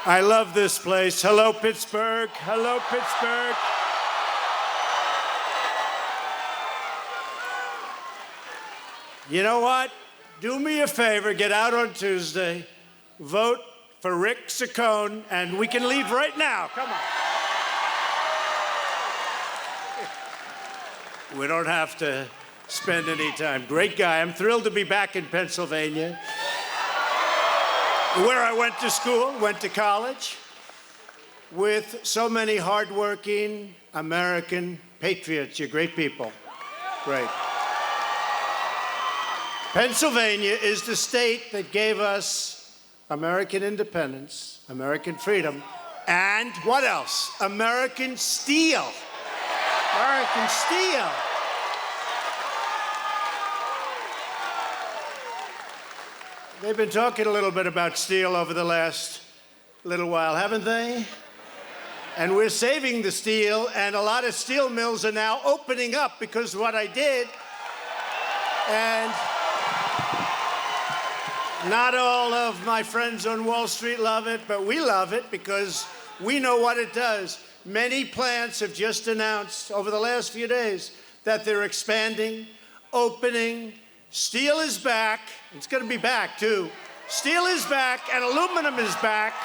I love this place. Hello, Pittsburgh. Hello, Pittsburgh. You know what? Do me a favor, get out on Tuesday, vote for Rick Saccone, and we can leave right now. Come on. We don't have to spend any time. Great guy. I'm thrilled to be back in Pennsylvania, where I went to school, went to college, with so many hardworking American patriots. You're great people. Great. Pennsylvania is the state that gave us American independence, American freedom, and what else? American steel. American steel. They've been talking a little bit about steel over the last little while, haven't they? And we're saving the steel, and a lot of steel mills are now opening up because of what I did. And not all of my friends on Wall Street love it, but we love it because we know what it does. Many plants have just announced over the last few days that they're expanding, opening. Steel is back. It's going to be back, too. Steel is back, and aluminum is back.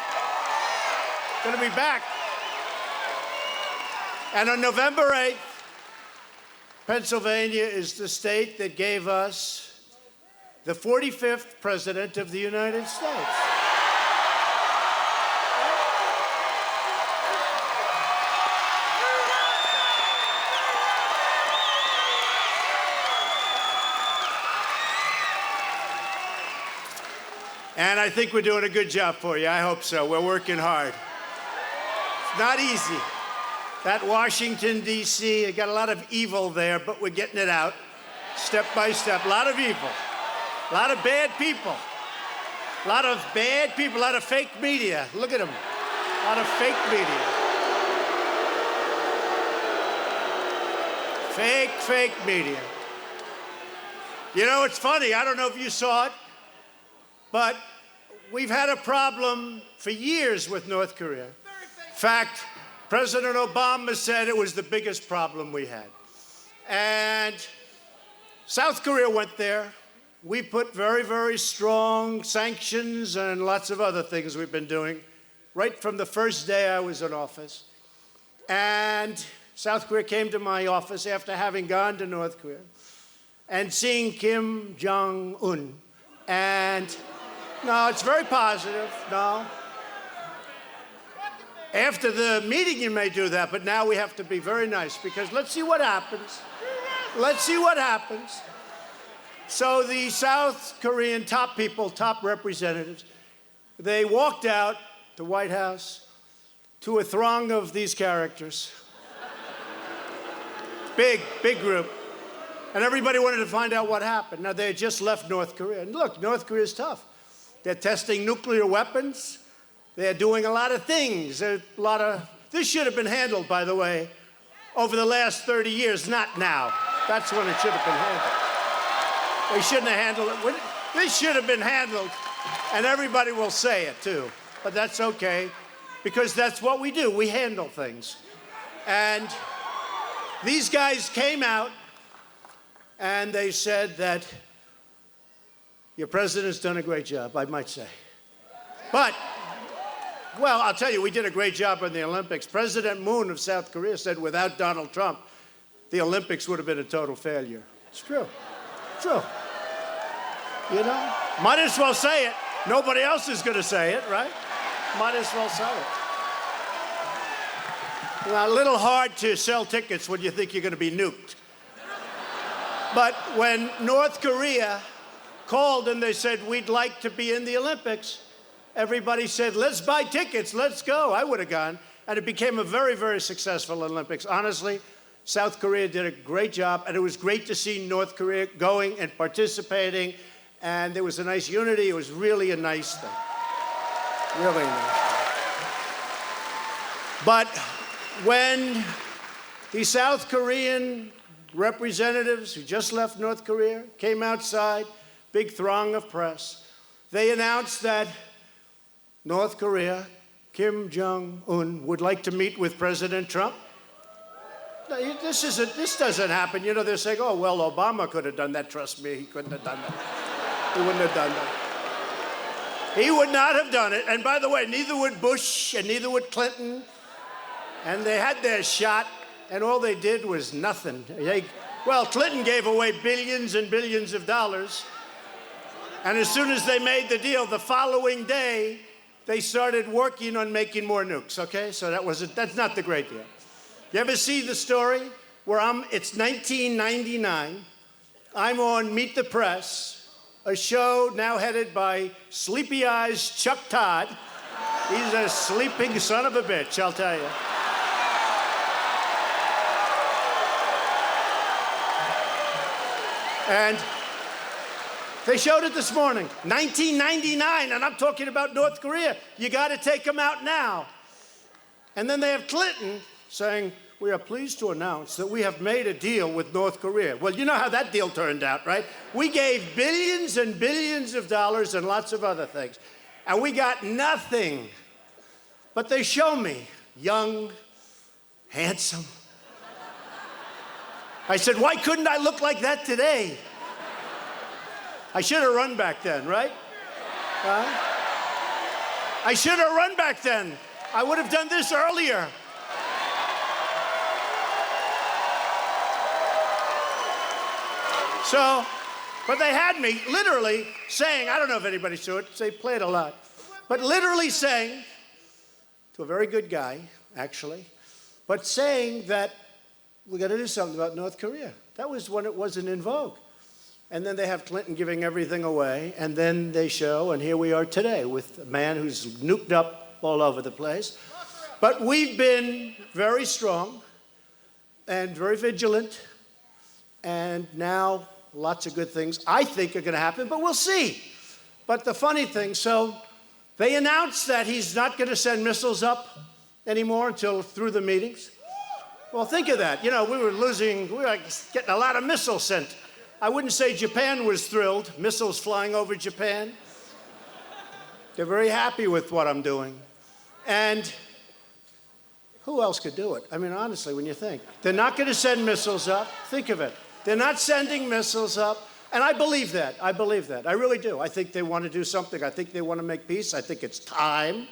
Going to be back. And on November 8th, Pennsylvania is the state that gave us the 45th President of the United States. And I think we're doing a good job for you. I hope so. We're working hard. It's not easy. That Washington, D.C., got a lot of evil there, but we're getting it out step by step. A lot of evil. A lot of bad people. A lot of bad people. A lot of fake media. Look at them. A lot of fake media. Fake media. You know, it's funny. I don't know if you saw it, but we've had a problem for years with North Korea. In fact, President Obama said it was the biggest problem we had. And South Korea went there. We put very, very strong sanctions and lots of other things we've been doing right from the first day I was in office. And South Korea came to my office after having gone to North Korea and seeing Kim Jong-un. And no, it's very positive. No. After the meeting, you may do that, but now we have to be very nice because let's see what happens. Let's see what happens. So the South Korean top people, top representatives, they walked out the White House to a throng of these characters. Big group. And everybody wanted to find out what happened. Now, they had just left North Korea. And look, North Korea is tough. They're testing nuclear weapons. They're doing a lot of things. This should have been handled, by the way, over the last 30 years, not now. That's when it should have been handled. They shouldn't have handled it. This should have been handled, and everybody will say it, too. But that's okay, because that's what we do. We handle things. And these guys came out, and they said that your president's done a great job, I might say. But, well, I'll tell you, we did a great job in the Olympics. President Moon of South Korea said without Donald Trump, the Olympics would have been a total failure. It's true. True. You know? Might as well say it. Nobody else is going to say it, right? Might as well say it. Now, a little hard to sell tickets when you think you're going to be nuked. But when North Korea called and they said, we'd like to be in the Olympics, everybody said, let's buy tickets, let's go. I would have gone. And it became a very, very successful Olympics. Honestly, South Korea did a great job, and it was great to see North Korea going and participating, and there was a nice unity. It was really a nice thing. Really nice thing. But when the South Korean representatives who just left North Korea came outside, big throng of press, they announced that North Korea Kim Jong-un would like to meet with President Trump? No, this doesn't happen. You know, they're saying, oh, well, Obama could have done that. Trust me, he couldn't have done that. He wouldn't have done that. He would not have done it. And by the way, neither would Bush and neither would Clinton. And they had their shot, and all they did was nothing. Well, Clinton gave away billions and billions of dollars. And as soon as they made the deal, the following day, they started working on making more nukes, okay? So that's not the great deal. You ever see the story where it's 1999, I'm on Meet the Press, a show now headed by Sleepy Eyes Chuck Todd. He's a sleeping son of a bitch, I'll tell you. And they showed it this morning, 1999, and I'm talking about North Korea. You got to take them out now. And then they have Clinton saying, we are pleased to announce that we have made a deal with North Korea. Well, you know how that deal turned out, right? We gave billions and billions of dollars and lots of other things, and we got nothing. But they show me young, handsome. I said, why couldn't I look like that today? I should have run back then, right? I should have run back then. I would have done this earlier. So, but they had me literally saying, I don't know if anybody saw it, they play it a lot, but literally saying, to a very good guy, actually, but saying that we got to do something about North Korea. That was when it wasn't in vogue. And then they have Clinton giving everything away, and then they show, and here we are today with a man who's nuked up all over the place. But we've been very strong and very vigilant, and now lots of good things I think are going to happen, but we'll see. But the funny thing, so they announced that he's not going to send missiles up anymore until through the meetings. Well, think of that. You know, we were getting a lot of missiles sent. I wouldn't say Japan was thrilled, missiles flying over Japan. They're very happy with what I'm doing. And who else could do it? I mean, honestly, when you think. They're not going to send missiles up. Think of it. They're not sending missiles up. And I believe that. I believe that. I really do. I think they want to do something. I think they want to make peace. I think it's time.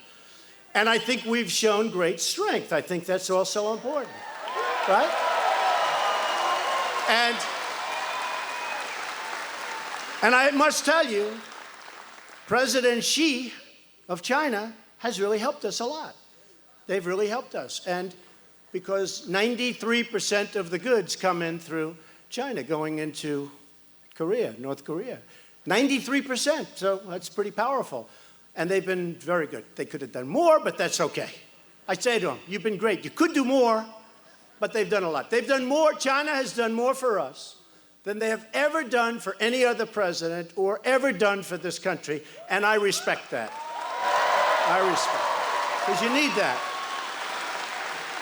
And I think we've shown great strength. I think that's also important. Right? And I must tell you, President Xi of China has really helped us a lot. They've really helped us. And because 93% of the goods come in through China going into Korea, North Korea. 93%, so that's pretty powerful. And they've been very good. They could have done more, but that's okay. I say to them, you've been great. You could do more, but they've done a lot. They've done more. China has done more for us than they have ever done for any other president or ever done for this country, and I respect that. I respect it, because you need that.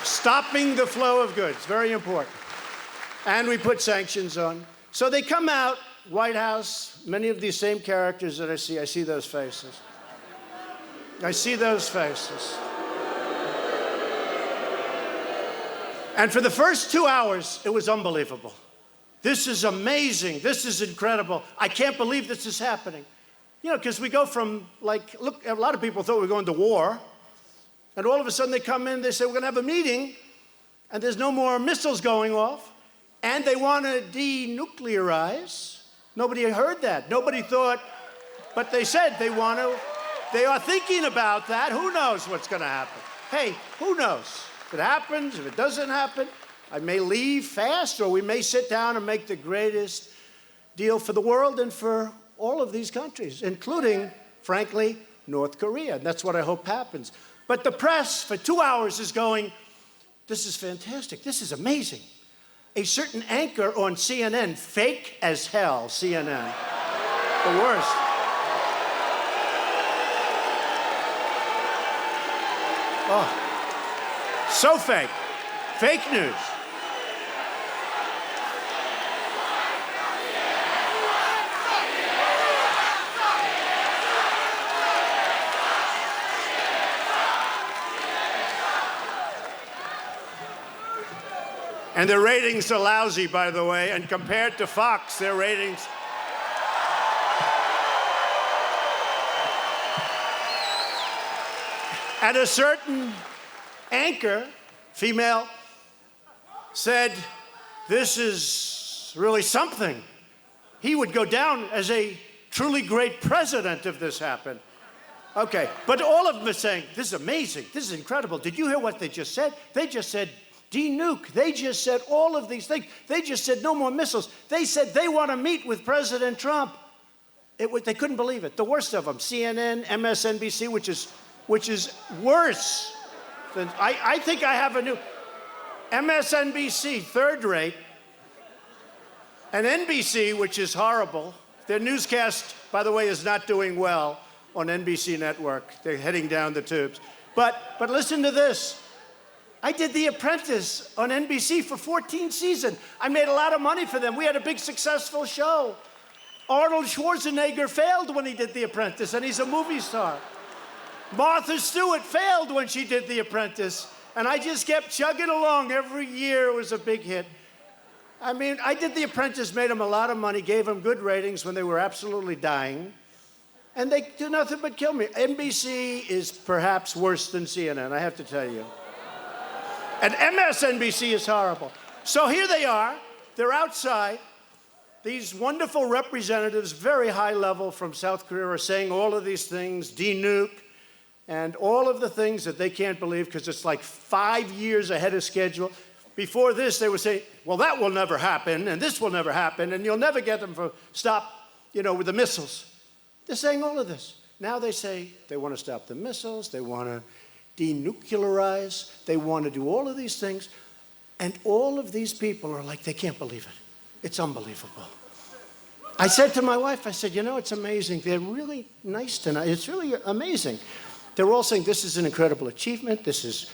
Stopping the flow of goods, very important. And we put sanctions on. So they come out, White House, many of these same characters that I see those faces. I see those faces. And for the first 2 hours, it was unbelievable. This is amazing. This is incredible. I can't believe this is happening. You know, because we go from, like, look, a lot of people thought we were going to war. And all of a sudden they come in, they say, we're going to have a meeting, and there's no more missiles going off, and they want to denuclearize. Nobody heard that. Nobody thought, but they said they want to. They are thinking about that. Who knows what's going to happen? Hey, who knows? If it happens, if it doesn't happen, I may leave fast, or we may sit down and make the greatest deal for the world and for all of these countries, including, frankly, North Korea. And that's what I hope happens. But the press for 2 hours is going, this is fantastic. This is amazing. A certain anchor on CNN, fake as hell, CNN. The worst. Oh, so fake. Fake news. And their ratings are lousy, by the way, and compared to Fox, their ratings... And a certain anchor, female, said, this is really something. He would go down as a truly great president if this happened. Okay, but all of them are saying, this is amazing, this is incredible. Did you hear what they just said? They just said, denuke. They just said all of these things. They just said no more missiles. They said they want to meet with President Trump. They couldn't believe it. The worst of them, CNN, MSNBC, which is worse than, I think I have a new, MSNBC, third rate, and NBC, which is horrible. Their newscast, by the way, is not doing well on NBC network. They're heading down the tubes. But listen to this. I did The Apprentice on NBC for 14 seasons. I made a lot of money for them. We had a big successful show. Arnold Schwarzenegger failed when he did The Apprentice, and he's a movie star. Martha Stewart failed when she did The Apprentice, and I just kept chugging along. Every year it was a big hit. I mean, I did The Apprentice, made them a lot of money, gave them good ratings when they were absolutely dying, and they do nothing but kill me. NBC is perhaps worse than CNN, I have to tell you. And MSNBC is horrible. So here they are. They're outside. These wonderful representatives, very high level from South Korea, are saying all of these things, denuke, and all of the things that they can't believe because it's like 5 years ahead of schedule. Before this, they would say, well, that will never happen, and this will never happen, and you'll never get them to stop, with the missiles. They're saying all of this. Now they say they want to stop the missiles, they want to denuclearize, they want to do all of these things, and all of these people are like, they can't believe it. It's unbelievable. I said to my wife, I said, it's amazing. They're really nice tonight. It's really amazing. They're all saying this is an incredible achievement. This is,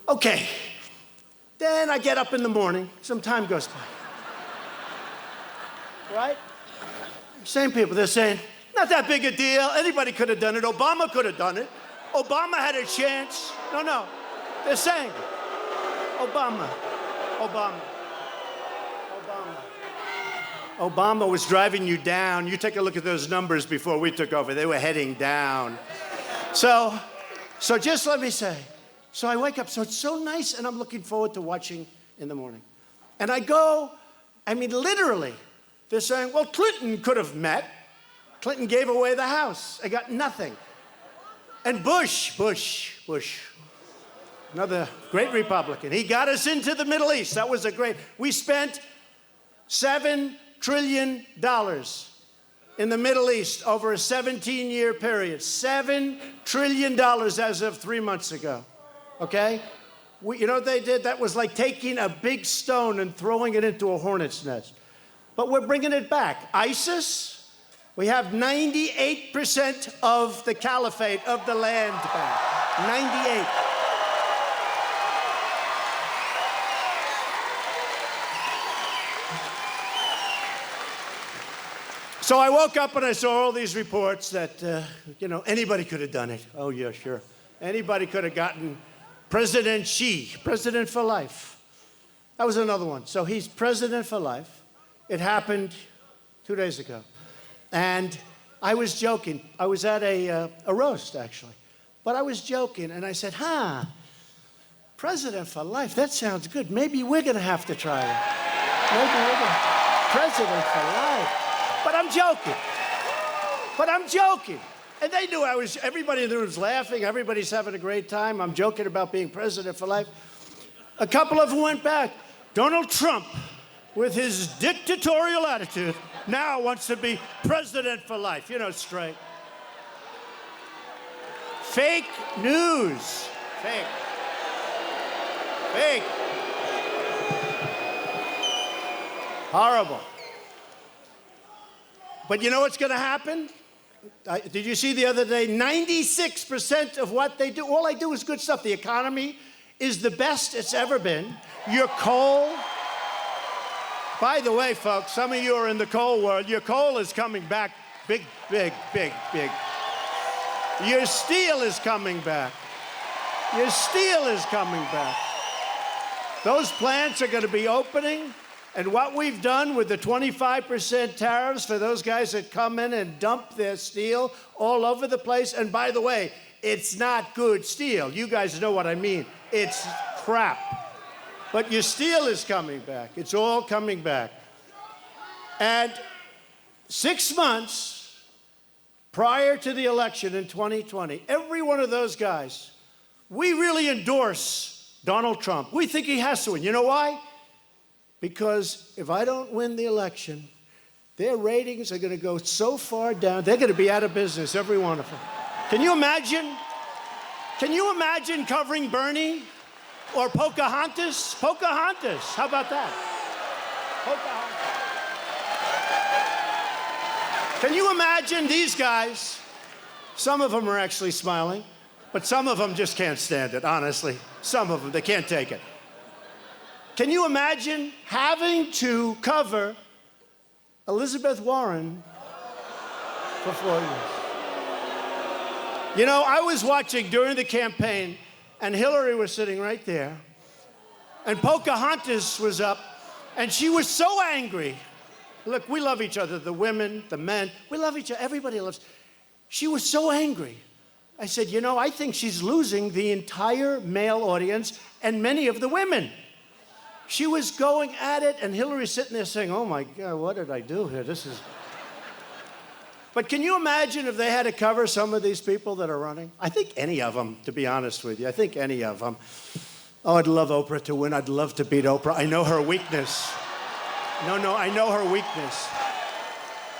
okay. Then I get up in the morning, some time goes by. Right? Same people, they're saying, not that big a deal. Anybody could have done it. Obama could have done it. Obama had a chance. No. They're saying, Obama. Obama was driving you down. You take a look at those numbers before we took over. They were heading down. So just let me say, so I wake up, so it's so nice, and I'm looking forward to watching in the morning. And I go, literally, they're saying, well, Clinton could have met. Clinton gave away the House. I got nothing. And Bush, another great Republican, he got us into the Middle East. That was we spent $7 trillion in the Middle East over a 17-year period. $7 trillion as of 3 months ago, okay? You know what they did? That was like taking a big stone and throwing it into a hornet's nest. But we're bringing it back. ISIS, we have 98% of the caliphate of the land back. 98. So I woke up and I saw all these reports that, anybody could have done it. Oh, yeah, sure. Anybody could have gotten President Xi, president for life. That was another one. So he's president for life. It happened 2 days ago. And I was joking. I was at a roast, actually. But I was joking, and I said, president for life, that sounds good. Maybe we're going to have to try it. President for life. But I'm joking. And they knew everybody in the room was laughing. Everybody's having a great time. I'm joking about being president for life. A couple of them went back. Donald Trump, with his dictatorial attitude, now wants to be president for life. Straight. Fake news. Fake. Horrible. But you know what's going to happen? Did you see the other day? 96% of what they do, all I do is good stuff. The economy is the best it's ever been. Your coal, by the way, folks, some of you are in the coal world. Your coal is coming back big. Your steel is coming back. Those plants are going to be opening. And what we've done with the 25% tariffs for those guys that come in and dump their steel all over the place. And by the way, it's not good steel. You guys know what I mean. It's crap. But your steel is coming back. It's all coming back. And 6 months prior to the election in 2020, every one of those guys, we really endorse Donald Trump. We think he has to win. You know why? Because if I don't win the election, their ratings are going to go so far down, they're going to be out of business, every one of them. Can you imagine? Can you imagine covering Bernie or Pocahontas? Pocahontas, how about that? Pocahontas. Can you imagine these guys? Some of them are actually smiling, but some of them just can't stand it, honestly. Some of them, they can't take it. Can you imagine having to cover Elizabeth Warren for 4 years? You know, I was watching during the campaign, and Hillary was sitting right there, and Pocahontas was up, and she was so angry. Look, we love each other, the women, the men. We love each other. Everybody loves. She was so angry. I said, you know, I think she's losing the entire male audience and many of the women. She was going at it, and Hillary's sitting there saying, oh, my God, what did I do here? This is... But can you imagine if they had to cover some of these people that are running? I think any of them, to be honest with you. I think any of them. Oh, I'd love Oprah to win. I'd love to beat Oprah. I know her weakness. No, I know her weakness.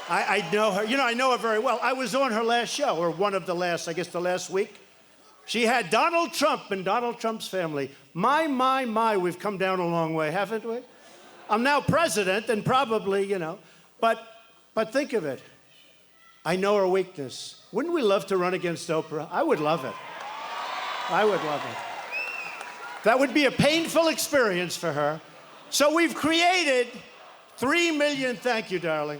I know her. You know, I know her very well. I was on her last show, or one of the last, I guess the last week. She had Donald Trump and Donald Trump's family. My, we've come down a long way, haven't we? I'm now president, and probably, you know, but think of it. I know her weakness. Wouldn't we love to run against Oprah? I would love it. I would love it. That would be a painful experience for her. So we've created 3 million, thank you, darling.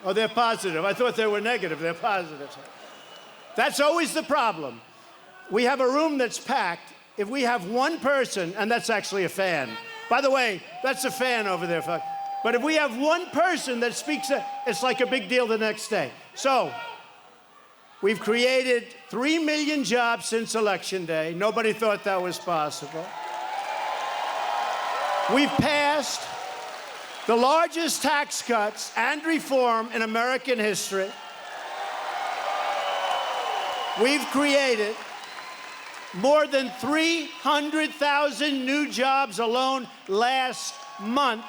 Oh, they're positive. I thought they were negative. They're positive. That's always the problem. We have a room that's packed. If we have one person, and that's actually a fan. By the way, that's a fan over there. But if we have one person that speaks, it's like a big deal the next day. So we've created 3 million jobs since Election Day. Nobody thought that was possible. We've passed the largest tax cuts and reform in American history. We've created more than 300,000 new jobs alone last month.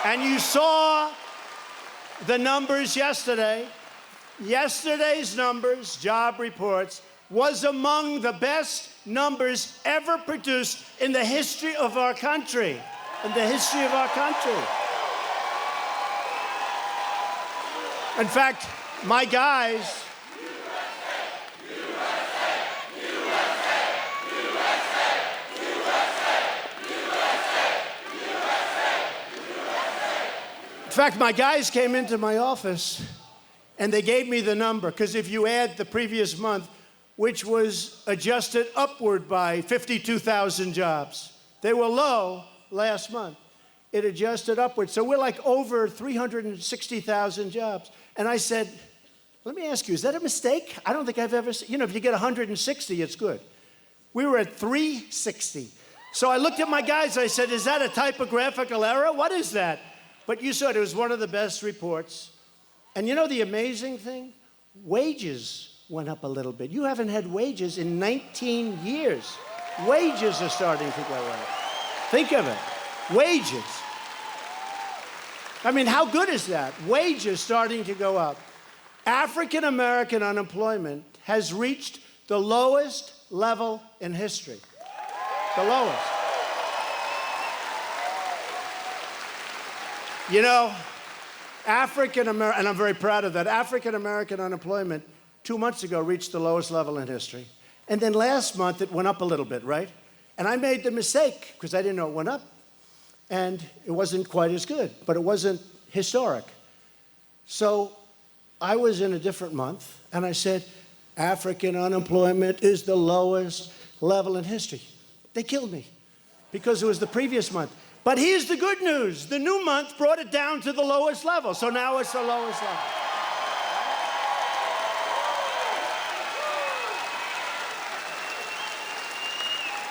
And you saw the numbers yesterday. Yesterday's numbers, job reports, was among the best numbers ever produced in the history of our country. In the history of our country. In fact, my guys... In fact, my guys came into my office and they gave me the number, because if you add the previous month, which was adjusted upward by 52,000 jobs, they were low last month. It adjusted upward. So we're like over 360,000 jobs. And I said, let me ask you, is that a mistake? I don't think I've ever seen, you know, if you get 160, it's good. We were at 360. So I looked at my guys, I said, is that a typographical error? What is that? But you saw it was one of the best reports. And you know the amazing thing? Wages went up a little bit. You haven't had wages in 19 years. Wages are starting to go up. Think of it. Wages. I mean, how good is that? Wages starting to go up. African American unemployment has reached the lowest level in history. The lowest. You know, African American, and I'm very proud of that, African American unemployment 2 months ago reached the lowest level in history. And then last month it went up a little bit, right? And I made the mistake, because I didn't know it went up. And it wasn't quite as good, but it wasn't historic. So I was in a different month, and I said, African unemployment is the lowest level in history. They killed me because it was the previous month. But here's the good news. The new month brought it down to the lowest level. So now it's the lowest level.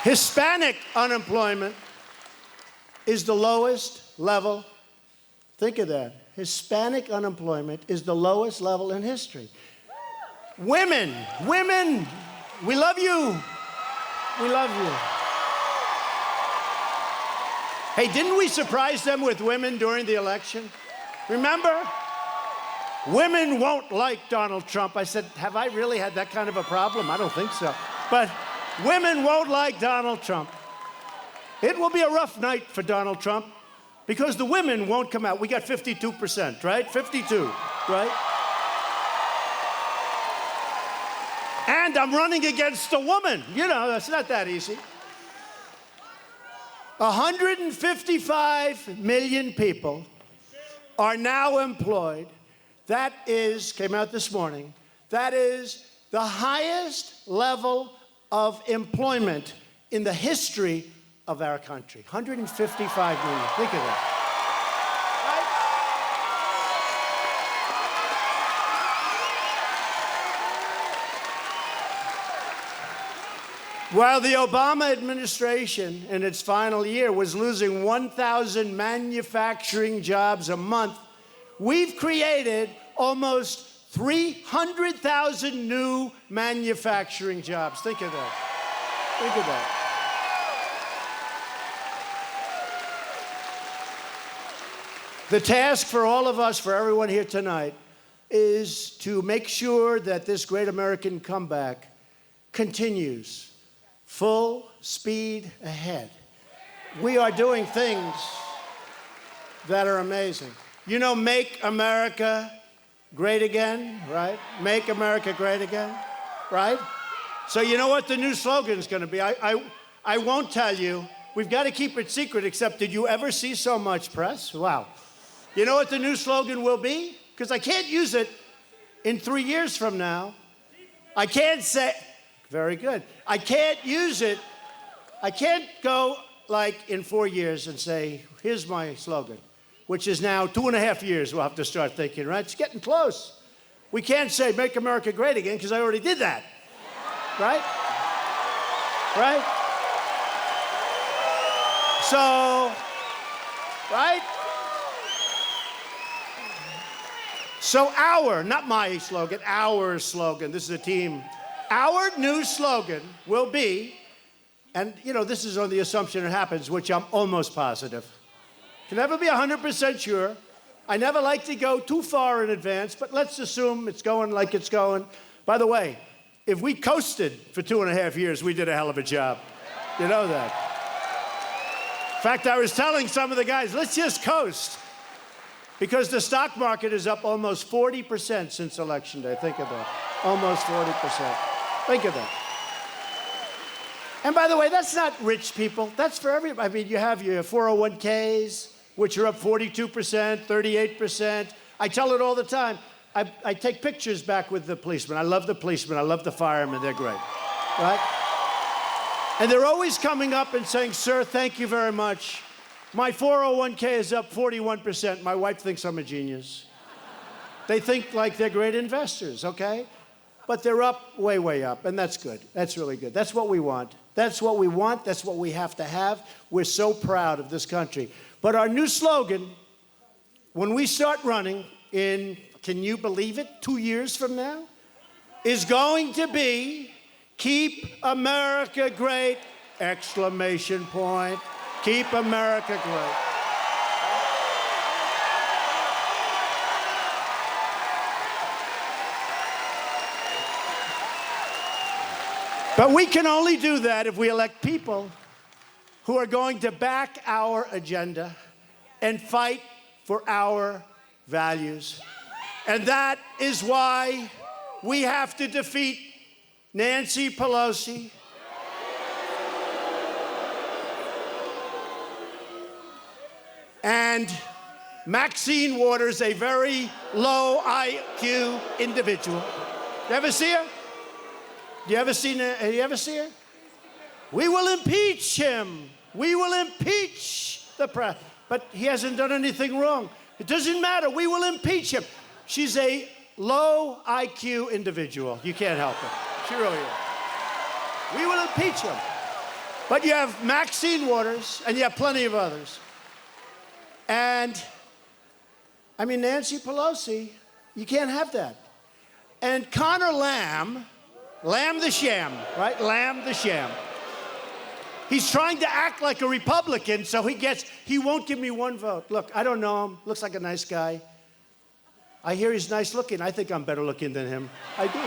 Hispanic unemployment is the lowest level. Think of that. Hispanic unemployment is the lowest level in history. Women, we love you. We love you. Hey, didn't we surprise them with women during the election? Remember? Women won't like Donald Trump. I said, have I really had that kind of a problem? I don't think so. But women won't like Donald Trump. It will be a rough night for Donald Trump because the women won't come out. We got 52%, right? 52, right? And I'm running against a woman. You know, that's not that easy. 155 million people are now employed. That is, came out this morning, that is the highest level of employment in the history of our country. 155 million. Think of that. While the Obama administration in its final year was losing 1,000 manufacturing jobs a month, we've created almost 300,000 new manufacturing jobs. Think of that. Think of that. The task for all of us, for everyone here tonight, is to make sure that this great American comeback continues. Full speed ahead. We are doing things that are amazing. You know, make America great again, right? Make America great again, right? So you know what the new slogan is going to be? I won't tell you. We've got to keep it secret, except did you ever see so much press? Wow. You know what the new slogan will be? Because I can't use it in 3 years from now. I can't say... Very good. I can't use it. I can't go like in 4 years and say, here's my slogan, which is now 2.5 years we'll have to start thinking, right? It's getting close. We can't say make America great again because I already did that. Right? Right? So, right? So our, not my slogan, our slogan, this is a team. Our new slogan will be, and you know, this is on the assumption it happens, which I'm almost positive. Can never be 100% sure. I never like to go too far in advance, but let's assume it's going like it's going. By the way, if we coasted for 2.5 years, we did a hell of a job. You know that. In fact, I was telling some of the guys, let's just coast. Because the stock market is up almost 40% since Election Day. Think of that. Almost 40%. Think of that. And by the way, that's not rich people. That's for everybody. I mean, you have your 401ks, which are up 42%, 38%. I tell it all the time. I take pictures back with the policemen. I love the policemen. I love the firemen. They're great. Right? And they're always coming up and saying, sir, thank you very much. My 401k is up 41%. My wife thinks I'm a genius. They think like they're great investors, okay? But they're up, way, way up, and that's good. That's really good. That's what we want. That's what we want. That's what we have to have. We're so proud of this country. But our new slogan, when we start running in, can you believe it, 2 years from now, is going to be, keep America great, exclamation point. Keep America great. But we can only do that if we elect people who are going to back our agenda and fight for our values. And that is why we have to defeat Nancy Pelosi, and Maxine Waters, a very low IQ individual. You ever see her? You ever see her? We will impeach him. We will impeach the president. But he hasn't done anything wrong. It doesn't matter. We will impeach him. She's a low IQ individual. You can't help it. She really is. We will impeach him. But you have Maxine Waters, and you have plenty of others. And, I mean, Nancy Pelosi, you can't have that. And Connor Lamb the sham, right? Lamb the sham. He's trying to act like a Republican, so he won't give me one vote. Look, I don't know him. Looks like a nice guy. I hear he's nice looking. I think I'm better looking than him. I do.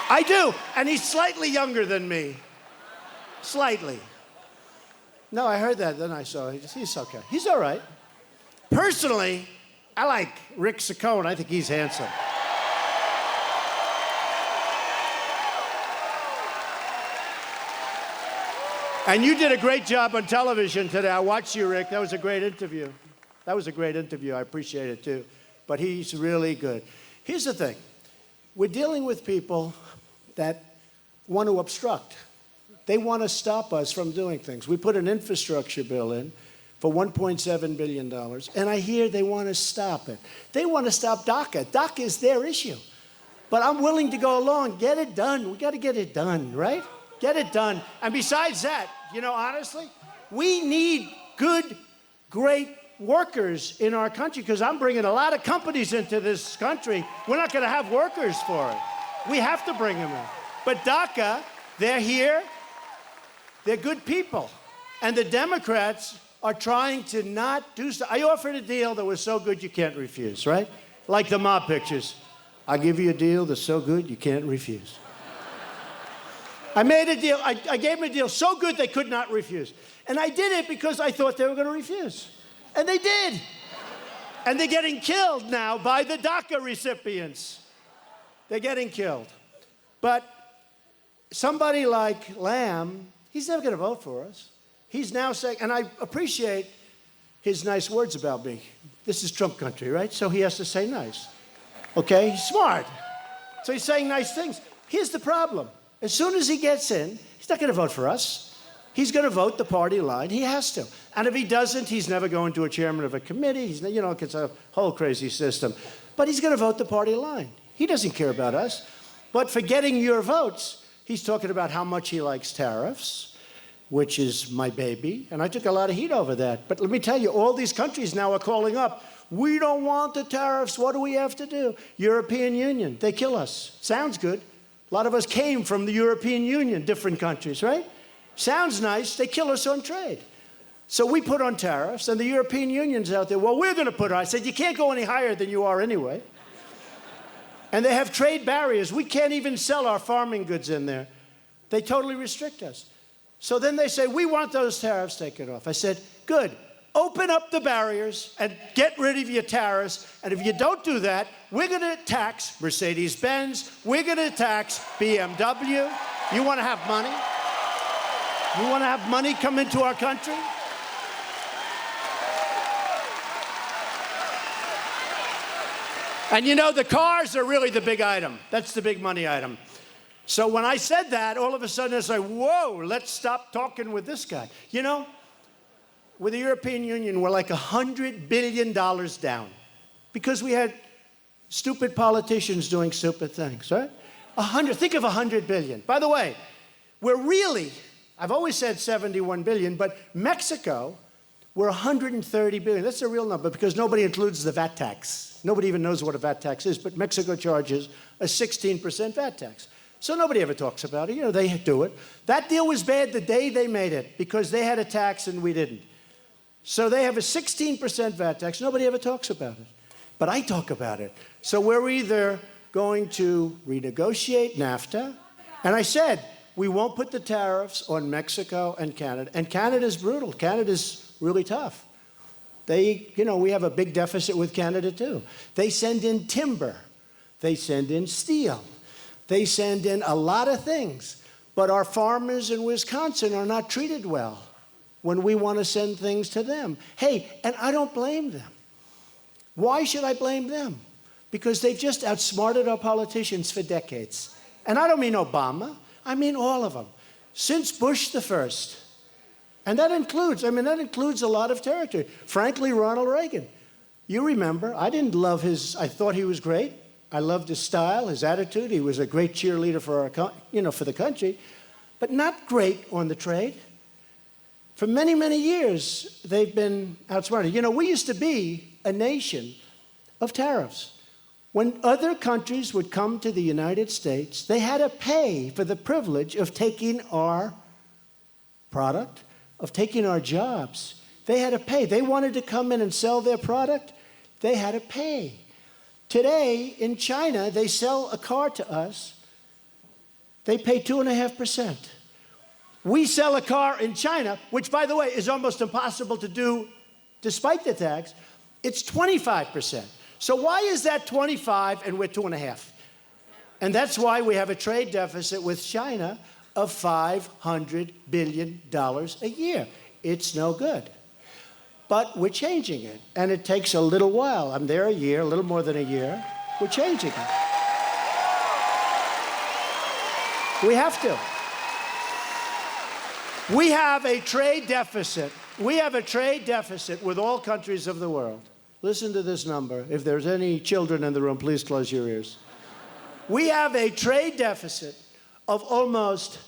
I do. And he's slightly younger than me. Slightly. No, I heard that, then I saw he's okay. He's all right. Personally, I like Rick Saccone. I think he's handsome. And you did a great job on television today. I watched you, Rick. That was a great interview. I appreciate it, too. But he's really good. Here's the thing. We're dealing with people that want to obstruct. They want to stop us from doing things. We put an infrastructure bill in for $1.7 billion, and I hear they want to stop it. They want to stop DACA. DACA is their issue. But I'm willing to go along. Get it done. We got to get it done, right? Get it done. And besides that, honestly, we need good, great workers in our country because I'm bringing a lot of companies into this country. We're not going to have workers for it. We have to bring them in. But DACA, they're here. They're good people. And the Democrats are trying to not do so. I offered a deal that was so good you can't refuse, right? Like the mob pictures. I'll give you a deal that's so good you can't refuse. I made a deal. I gave them a deal so good they could not refuse. And I did it because I thought they were going to refuse. And they did. And they're getting killed now by the DACA recipients. They're getting killed. But somebody like Lamb, he's never going to vote for us. He's now saying, and I appreciate his nice words about me. This is Trump country, right? So he has to say nice. Okay? He's smart. So he's saying nice things. Here's the problem. As soon as he gets in, he's not going to vote for us. He's going to vote the party line. He has to. And if he doesn't, he's never going to a chairman of a committee. It's a whole crazy system. But he's going to vote the party line. He doesn't care about us. But for getting your votes, he's talking about how much he likes tariffs, which is my baby. And I took a lot of heat over that. But let me tell you, all these countries now are calling up, we don't want the tariffs. What do we have to do? European Union, they kill us. Sounds good. A lot of us came from the European Union, different countries, right? Sounds nice. They kill us on trade. So we put on tariffs, and the European Union's out there. Well, we're going to put on. I said, you can't go any higher than you are anyway. And they have trade barriers. We can't even sell our farming goods in there. They totally restrict us. So then they say, we want those tariffs taken off. I said, good. Open up the barriers and get rid of your tariffs. And if you don't do that, we're going to tax Mercedes-Benz. We're going to tax BMW. You want to have money? You want to have money come into our country? And the cars are really the big item. That's the big money item. So when I said that, all of a sudden it's like, whoa, let's stop talking with this guy. With the European Union, we're like $100 billion down because we had stupid politicians doing stupid things, right? Think of $100 billion. By the way, I've always said 71 billion, but Mexico, we're 130 billion. That's a real number because nobody includes the VAT tax. Nobody even knows what a VAT tax is, but Mexico charges a 16% VAT tax. So nobody ever talks about it. They do it. That deal was bad the day they made it because they had a tax and we didn't. So they have a 16% VAT tax. Nobody ever talks about it. But I talk about it. So we're either going to renegotiate NAFTA, and I said, we won't put the tariffs on Mexico and Canada. And Canada's brutal. Canada's really tough. We have a big deficit with Canada, too. They send in timber. They send in steel. They send in a lot of things. But our farmers in Wisconsin are not treated well when we want to send things to them. Hey, and I don't blame them. Why should I blame them? Because they've just outsmarted our politicians for decades. And I don't mean Obama. I mean all of them. Since Bush the first. And that includes a lot of territory. Frankly, Ronald Reagan. You remember, I didn't love I thought he was great. I loved his style, his attitude. He was a great cheerleader for for the country, but not great on the trade. For many, many years, they've been outsmarted. We used to be a nation of tariffs. When other countries would come to the United States, they had to pay for the privilege of taking our product, of taking our jobs. They had to pay. They wanted to come in and sell their product. They had to pay. Today, in China, they sell a car to us. They pay 2.5%. We sell a car in China, which, by the way, is almost impossible to do despite the tax. It's 25%. So why is that 25 and we're 2.5? And that's why we have a trade deficit with China of $500 billion a year. It's no good. But we're changing it, and it takes a little while. I'm there a year, a little more than a year. We're changing it. We have to. We have a trade deficit. We have a trade deficit with all countries of the world. Listen to this number. If there's any children in the room, please close your ears. We have a trade deficit of almost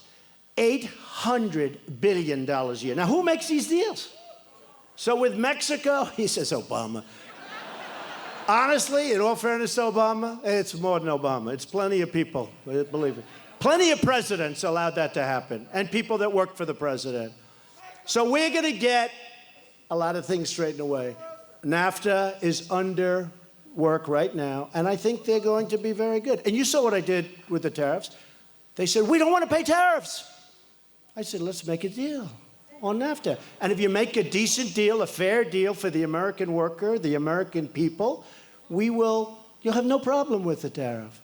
$800 billion a year. Now, who makes these deals? So with Mexico, he says Obama. Honestly, in all fairness to Obama, it's more than Obama. It's plenty of people, believe me. Plenty of presidents allowed that to happen, and people that worked for the president. So we're going to get a lot of things straightened away. NAFTA is under work right now, and I think they're going to be very good. And you saw what I did with the tariffs. They said, we don't want to pay tariffs. I said, let's make a deal on NAFTA. And if you make a decent deal, a fair deal for the American worker, the American people, you'll have no problem with the tariff.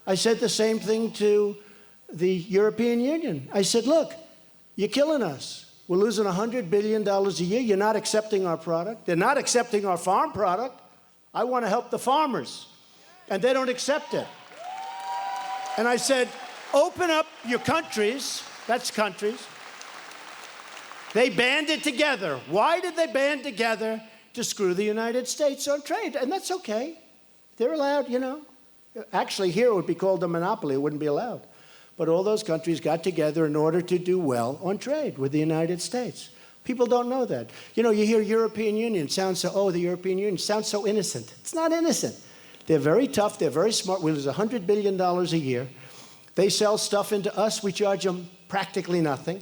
I said the same thing to the European Union. I said, look, you're killing us. We're losing $100 billion a year. You're not accepting our product. They're not accepting our farm product. I want to help the farmers. And they don't accept it. And I said, open up your countries. That's countries. They banded together. Why did they band together? To screw the United States on trade. And that's okay. They're allowed, Actually, here it would be called a monopoly. It wouldn't be allowed. But all those countries got together in order to do well on trade with the United States. People don't know that. You hear European Union, the European Union sounds so innocent. It's not innocent. They're very tough. They're very smart. We lose $100 billion a year. They sell stuff into us. We charge them practically nothing.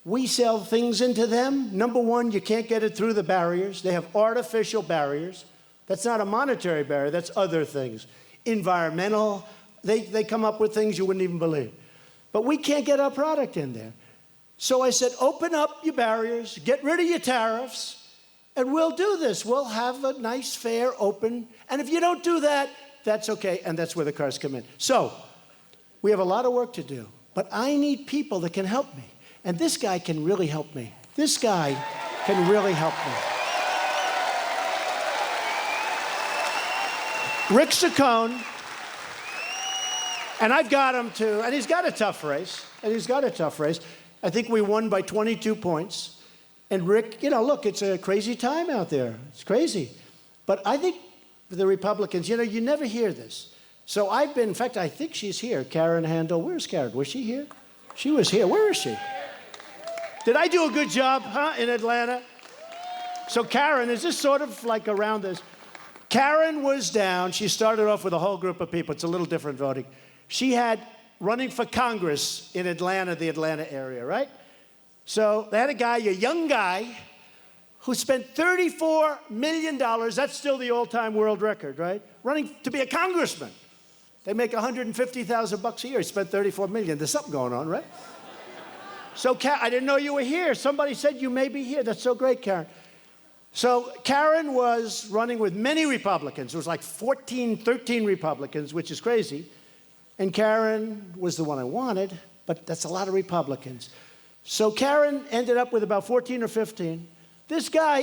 We sell things into them. Number one, you can't get it through the barriers. They have artificial barriers. That's not a monetary barrier. That's other things. Environmental. They come up with things you wouldn't even believe. But we can't get our product in there. So I said, open up your barriers, get rid of your tariffs, and we'll do this. We'll have a nice, fair, open. And if you don't do that, that's okay. And that's where the cars come in. So we have a lot of work to do. But I need people that can help me. And this guy can really help me. This guy can really help me. Rick Saccone. And I've got him to, and he's got a tough race. I think we won by 22 points. And Rick, look, it's a crazy time out there. It's crazy. But I think for the Republicans, you never hear this. So in fact, I think she's here, Karen Handel. Where's Karen? Was she here? She was here. Where is she? Did I do a good job, in Atlanta? So Karen, is this sort of like around this? Karen was down. She started off with a whole group of people. It's a little different voting. She had running for Congress in Atlanta, the Atlanta area, right? So they had a young guy, who spent $34 million. That's still the all-time world record, right? Running to be a congressman. They make $150,000 a year. He spent $34 million. There's something going on, right? So I didn't know you were here. Somebody said you may be here. That's so great, Karen. So Karen was running with many Republicans. It was like 13 Republicans, which is crazy. And Karen was the one I wanted, but that's a lot of Republicans. So Karen ended up with about 14 or 15. This guy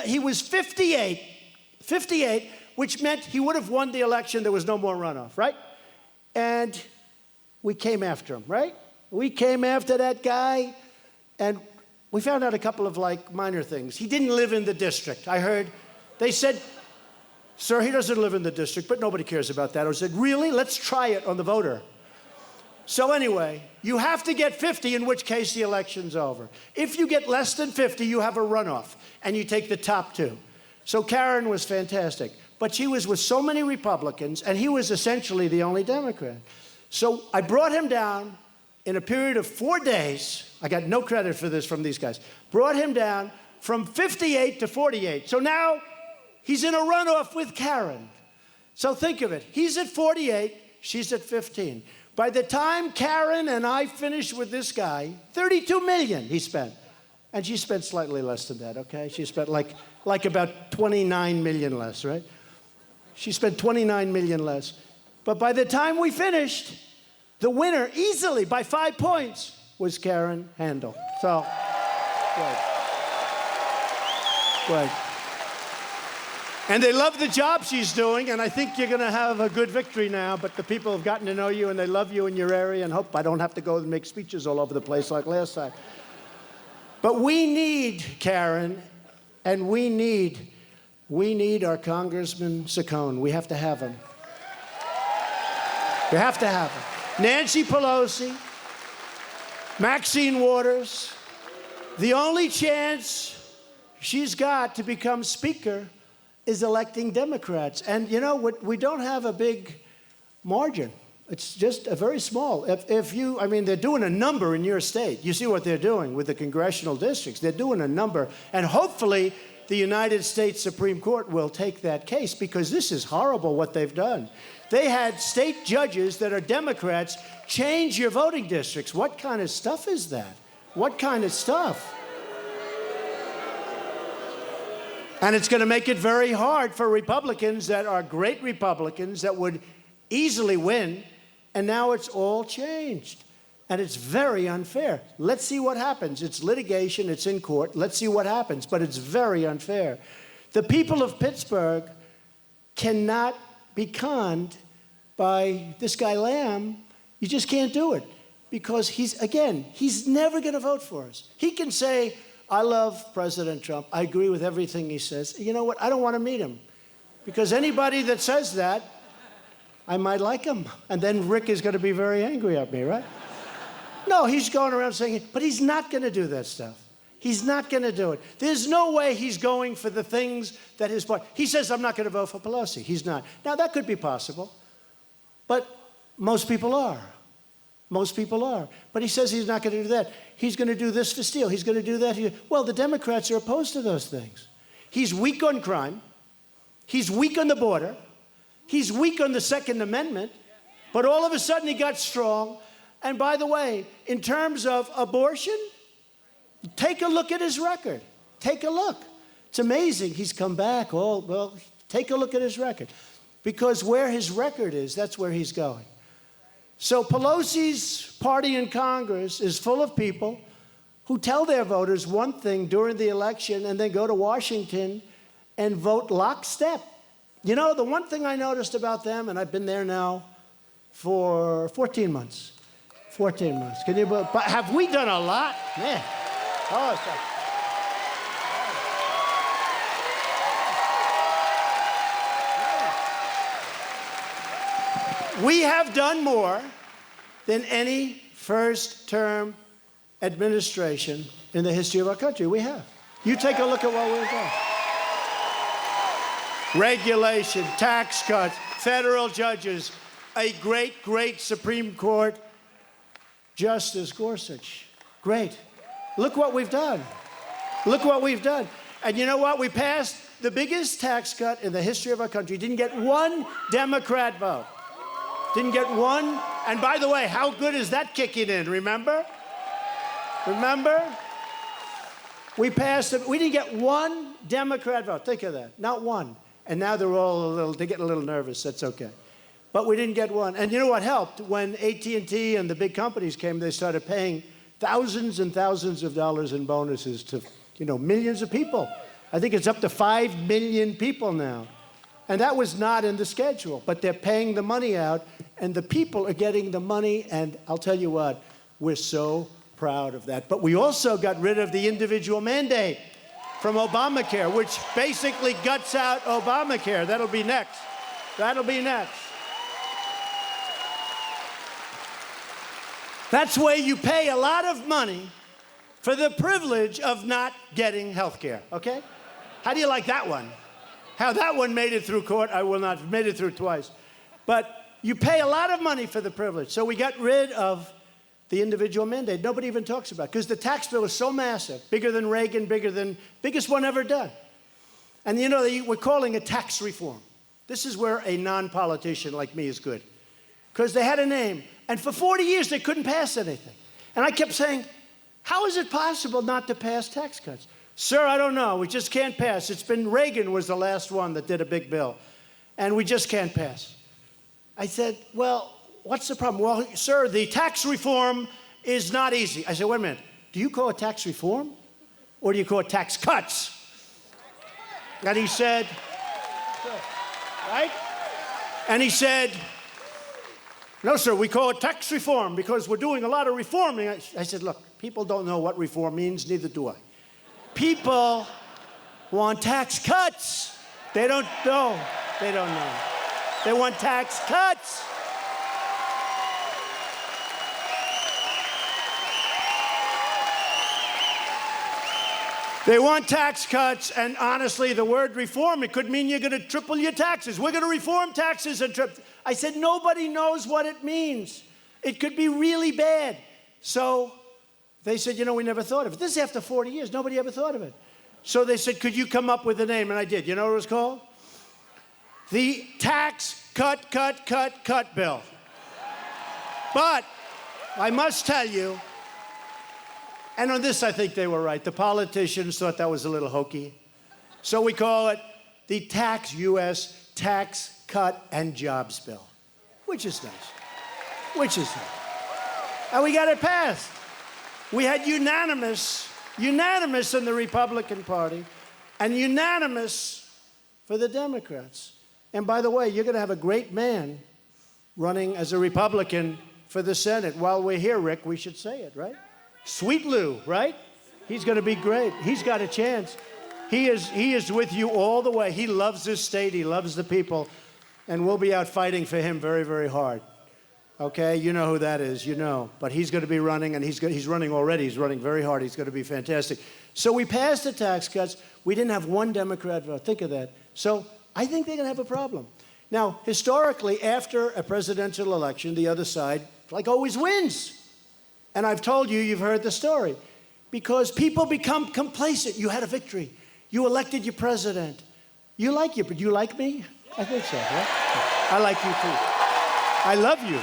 he was 58, which meant he would have won the election. There was no more runoff, right? And we came after him, right? We came after that guy, and we found out a couple of, like, minor things. He didn't live in the district. I heard, they said, sir, he doesn't live in the district, but nobody cares about that. I said, really? Let's try it on the voter. So anyway, you have to get 50, in which case the election's over. If you get less than 50, you have a runoff, and you take the top two. So Karen was fantastic. But she was with so many Republicans, and he was essentially the only Democrat. So I brought him down in a period of 4 days. I got no credit for this from these guys. Brought him down from 58 to 48. So now he's in a runoff with Karen. So think of it. He's at 48, she's at 15. By the time Karen and I finished with this guy, $32 million he spent. And she spent slightly less than that, okay? She spent like about 29 million less, right? She spent 29 million less. But by the time we finished, the winner, easily by 5 points, was Karen Handel. So, great. And they love the job she's doing, and I think you're going to have a good victory now, but the people have gotten to know you, and they love you in your area, and hope I don't have to go and make speeches all over the place like last time. But we need Karen, and we need our Congressman Saccone. We have to have him. We have to have him. Nancy Pelosi, Maxine Waters, the only chance she's got to become Speaker is electing Democrats. And you know, we don't have a big margin. It's just a very small. I mean, they're doing a number in your state. You see what they're doing with the congressional districts. They're doing a number. And hopefully, the United States Supreme Court will take that case, because this is horrible what they've done. They had state judges that are Democrats change your voting districts. What kind of stuff is that? What kind of stuff? And it's going to make it very hard for Republicans that are great Republicans that would easily win, and now it's all changed. And it's very unfair. Let's see what happens. It's litigation, it's in court. Let's see what happens, but it's very unfair. The people of Pittsburgh cannot be conned by this guy Lamb. You just can't do it, because he's never going to vote for us. He can say, I love President Trump. I agree with everything he says. You know what? I don't want to meet him, because anybody that says that, I might like him. And then Rick is going to be very angry at me, right? No, he's going around saying, but he's not going to do that stuff. He's not going to do it. There's no way he's going for the things that his party. He says, I'm not going to vote for Pelosi. He's not. Now, that could be possible, but most people are. Most people are. But he says he's not going to do that. He's going to do this for Steele. He's going to do that. Well, the Democrats are opposed to those things. He's weak on crime. He's weak on the border. He's weak on the Second Amendment. But all of a sudden, he got strong. And by the way, in terms of abortion, take a look at his record. Take a look. It's amazing. He's come back. Oh, well, take a look at his record. Because where his record is, that's where he's going. So Pelosi's party in Congress is full of people who tell their voters one thing during the election and then go to Washington and vote lockstep. You know, the one thing I noticed about them, and I've been there now for 14 months. 14 months. Can you believe? But have we done a lot? Man. Oh, we have done more than any first-term administration in the history of our country. We have. You take a look at what we've done. Regulation, tax cuts, federal judges, a great, great Supreme Court Justice Gorsuch. Great. Look what we've done. Look what we've done. And you know what? We passed the biggest tax cut in the history of our country. Didn't get one Democrat vote. Didn't get one. And by the way, how good is that kicking in? Remember? Remember? We passed it. We didn't get one Democrat vote. Think of that. Not one. And now they're getting a little nervous. That's okay. But we didn't get one. And you know what helped? When AT&T and the big companies came, they started paying thousands and thousands of dollars in bonuses to, millions of people. I think it's up to 5 million people now. And that was not in the schedule, but they're paying the money out, and the people are getting the money. And I'll tell you what, We're so proud of that. But we also got rid of the individual mandate from Obamacare, which basically guts out Obamacare. That'll be next. That'll be next. That's where you pay a lot of money for the privilege of not getting health care, okay? How do you like that one? How that one made it through court, I will not, made it through twice. But you pay a lot of money for the privilege. So we got rid of the individual mandate. Nobody even talks about it because the tax bill is so massive, bigger than Reagan, biggest one ever done. And you know, we're calling it tax reform. This is where a non-politician like me is good. Because they had a name. And for 40 years, they couldn't pass anything. And I kept saying, how is it possible not to pass tax cuts? Sir, I don't know. We just can't pass. It's been Reagan was the last one that did a big bill. And we just can't pass. I said, well, what's the problem? Well, sir, the tax reform is not easy. I said, wait a minute. Do you call it tax reform? Or do you call it tax cuts? And he said, right? And he said, no, sir, we call it tax reform because we're doing a lot of reforming. I said, look, people don't know what reform means, neither do I. People want tax cuts. They don't know. They don't know. They want tax cuts. They want tax cuts, and honestly, the word reform, it could mean you're going to triple your taxes. We're going to reform taxes and triple. I said, nobody knows what it means. It could be really bad. So they said, you know, we never thought of it. This is after 40 years. Nobody ever thought of it. So they said, could you come up with a name? And I did. You know what it was called? The Tax Cut Bill. But I must tell you, and on this I think they were right. The politicians thought that was a little hokey. So we call it the U.S. Tax Cut and Jobs Bill, which is nice. Which is nice. And we got it passed. We had unanimous in the Republican Party and unanimous for the Democrats. And by the way, you're going to have a great man running as a Republican for the Senate. While we're here, Rick, we should say it, right? Sweet Lou, right? He's going to be great. He's got a chance. He is with you all the way. He loves this state. He loves the people. And we'll be out fighting for him very, very hard. Okay? You know who that is. You know. But he's going to be running, and he's running already. He's running very hard. He's going to be fantastic. So we passed the tax cuts. We didn't have one Democrat vote. Think of that. So I think they're going to have a problem. Now, historically, after a presidential election, the other side, like always, wins. And I've told you, you've heard the story. Because people become complacent. You had a victory. You elected your president. You like you, but you like me? I think so, right? I like you too. I love you.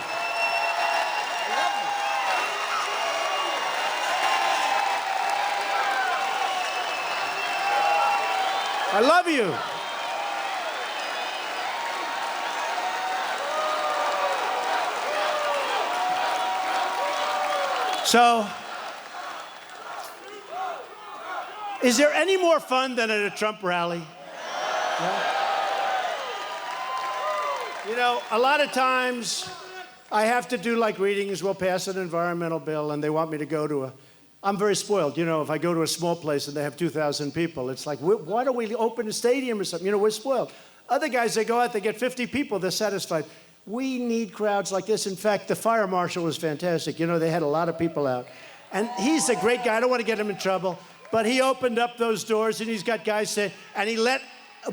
I love you. So, is there any more fun than at a Trump rally? Yeah. You know, a lot of times I have to do like readings. We'll pass an environmental bill, and they want me to go to I'm very spoiled. You know, if I go to a small place and they have 2,000 people, it's like, why don't we open a stadium or something? You know, we're spoiled. Other guys, they go out, they get 50 people, they're satisfied. We need crowds like this. In fact, the fire marshal was fantastic. You know, they had a lot of people out. And he's a great guy. I don't want to get him in trouble. But he opened up those doors, and he's got guys saying, and he let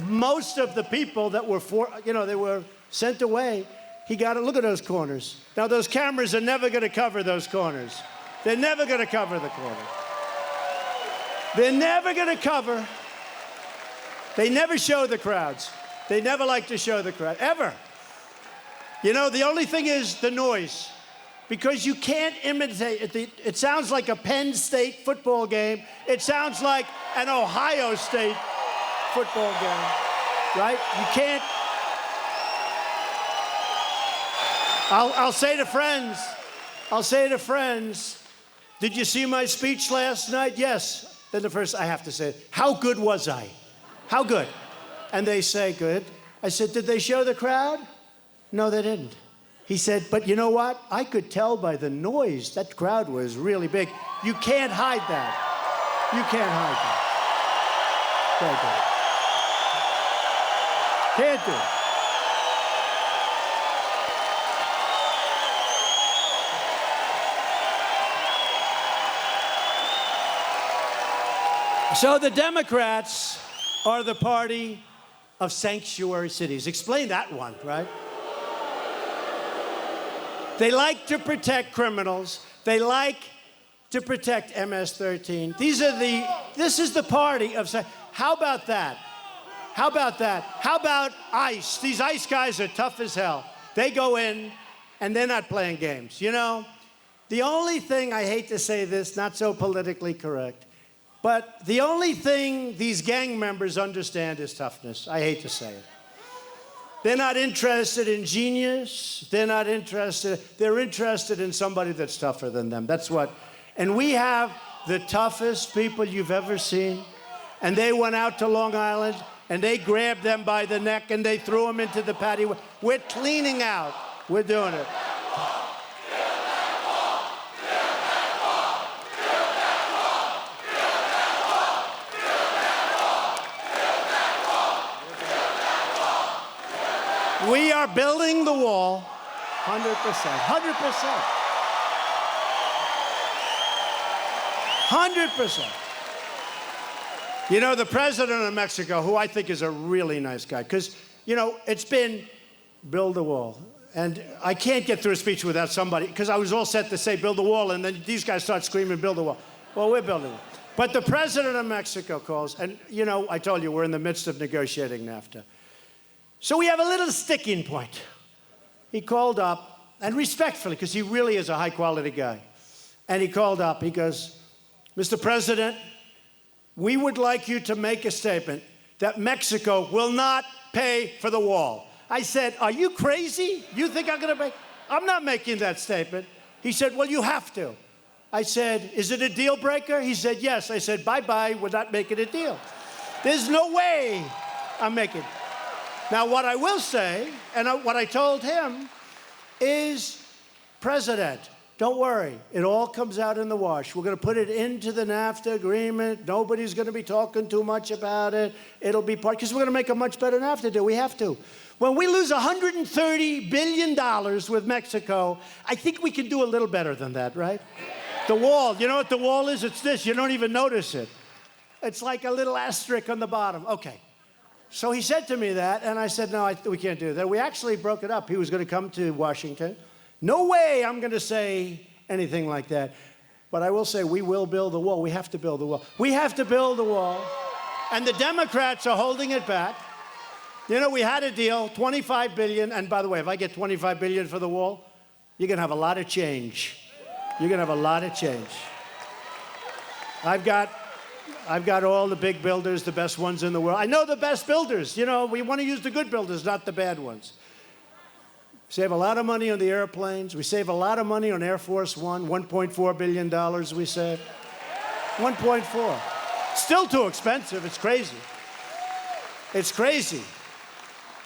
most of the people that were, they were sent away. He got to look at those corners. Now, those cameras are never going to cover those corners. They're never going to cover the corner. They're never going to cover. They never show the crowds. They never like to show the crowd, ever. You know, the only thing is the noise. Because you can't imitate it. It sounds like a Penn State football game. It sounds like an Ohio State football game, right? You can't. I'll say to friends, did you see my speech last night? Yes. Then the first, I have to say, how good was I? How good? And they say, good. I said, did they show the crowd? No, they didn't. He said, but you know what? I could tell by the noise. That crowd was really big. You can't hide that. You can't hide that. Can't do it. Can't do it. So the Democrats are the party of sanctuary cities. Explain that one, right? They like to protect criminals. They like to protect MS-13. This is the party of, how about that? How about that? How about ICE? These ICE guys are tough as hell. They go in and they're not playing games. You know, the only thing, I hate to say this, not so politically correct, but the only thing these gang members understand is toughness. I hate to say it. They're not interested in genius. They're not interested. They're interested in somebody that's tougher than them. That's what. And we have the toughest people you've ever seen. And they went out to Long Island and they grabbed them by the neck and they threw them into the patio. We're cleaning out. We're doing it. We are building the wall, 100%, 100%. 100%. You know, the president of Mexico, who I think is a really nice guy, because, you know, it's been build the wall. And I can't get through a speech without somebody, because I was all set to say build the wall, and then these guys start screaming build the wall. Well, we're building it. But the president of Mexico calls, and, you know, I told you, we're in the midst of negotiating NAFTA. So we have a little sticking point. He called up, and respectfully, because he really is a high-quality guy, and he called up, he goes, Mr. President, we would like you to make a statement that Mexico will not pay for the wall. I said, are you crazy? You think I'm going to make? I'm not making that statement. He said, well, you have to. I said, is it a deal breaker? He said, yes. I said, bye-bye, we're not making a deal. There's no way I'm making it. Now, what I will say, and what I told him, is, President, don't worry. It all comes out in the wash. We're going to put it into the NAFTA agreement. Nobody's going to be talking too much about it. It'll be part, because we're going to make a much better NAFTA deal. We have to. When we lose $130 billion with Mexico, I think we can do a little better than that, right? The wall, you know what the wall is? It's this. You don't even notice it. It's like a little asterisk on the bottom. Okay. So he said to me that, and I said, no, we can't do that. We actually broke it up. He was going to come to Washington. No way I'm going to say anything like that. But I will say we will build the wall. We have to build the wall. We have to build the wall. And the Democrats are holding it back. You know, we had a deal, $25 billion. And by the way, if I get $25 billion for the wall, you're going to have a lot of change. You're going to have a lot of change. I've got all the big builders, the best ones in the world. I know the best builders. You know, we want to use the good builders, not the bad ones. Save a lot of money on the airplanes. We save a lot of money on Air Force One, $1.4 billion we save. 1.4. Still too expensive. It's crazy. It's crazy.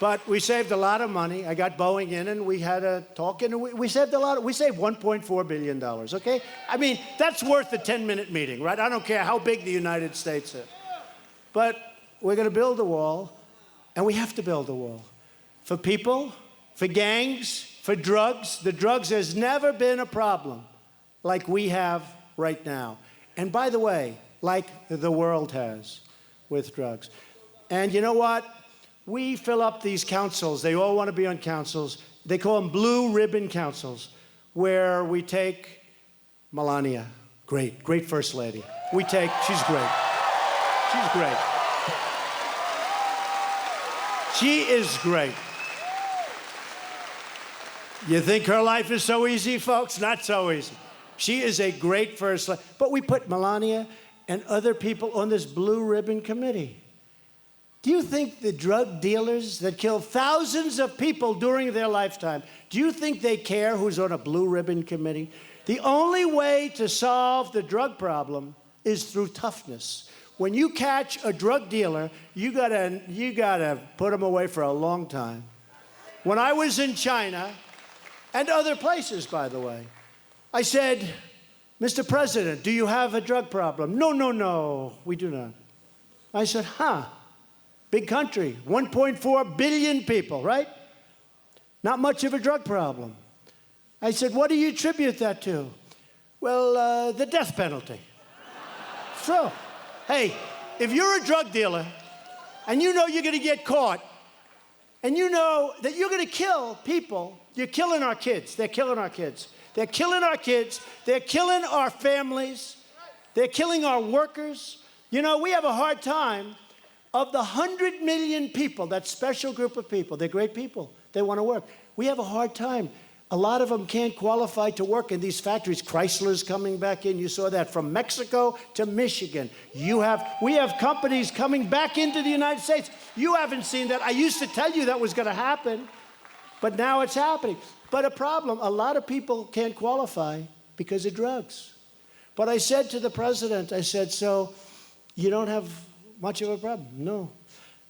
But we saved a lot of money. I got Boeing in, and we had a talk, and we saved a lot. We saved $1.4 billion, okay? I mean, that's worth a 10-minute meeting, right? I don't care how big the United States is. But we're going to build a wall, and we have to build a wall. For people, for gangs, for drugs. The drugs has never been a problem like we have right now. And by the way, like the world has with drugs. And you know what? We fill up these councils. They all want to be on councils. They call them blue ribbon councils, where we take Melania, great first lady. She's great. She's great. She is great. You think her life is so easy, folks? Not so easy. She is a great first lady. But we put Melania and other people on this blue ribbon committee. Do you think the drug dealers that kill thousands of people during their lifetime, do you think they care who's on a blue ribbon committee? The only way to solve the drug problem is through toughness. When you catch a drug dealer, you gotta put him away for a long time. When I was in China, and other places, by the way. I said, Mr. President, do you have a drug problem? No, no, no, we do not. I said, big country, 1.4 billion people, right? Not much of a drug problem. I said, what do you attribute that to? Well, the death penalty. So, hey, if you're a drug dealer and you know you're going to get caught and you know that you're going to kill people, you're killing our kids. They're killing our kids. They're killing our kids. They're killing our families. They're killing our workers. You know, we have a hard time. Of the 100 million people, that special group of people, they're great people. They want to work. We have a hard time. A lot of them can't qualify to work in these factories. Chrysler's coming back in. You saw that from Mexico to Michigan. We have companies coming back into the United States. You haven't seen that. I used to tell you that was going to happen, but now it's happening. But a lot of people can't qualify because of drugs. But I said to the president, I said, so you don't have much of a problem? No.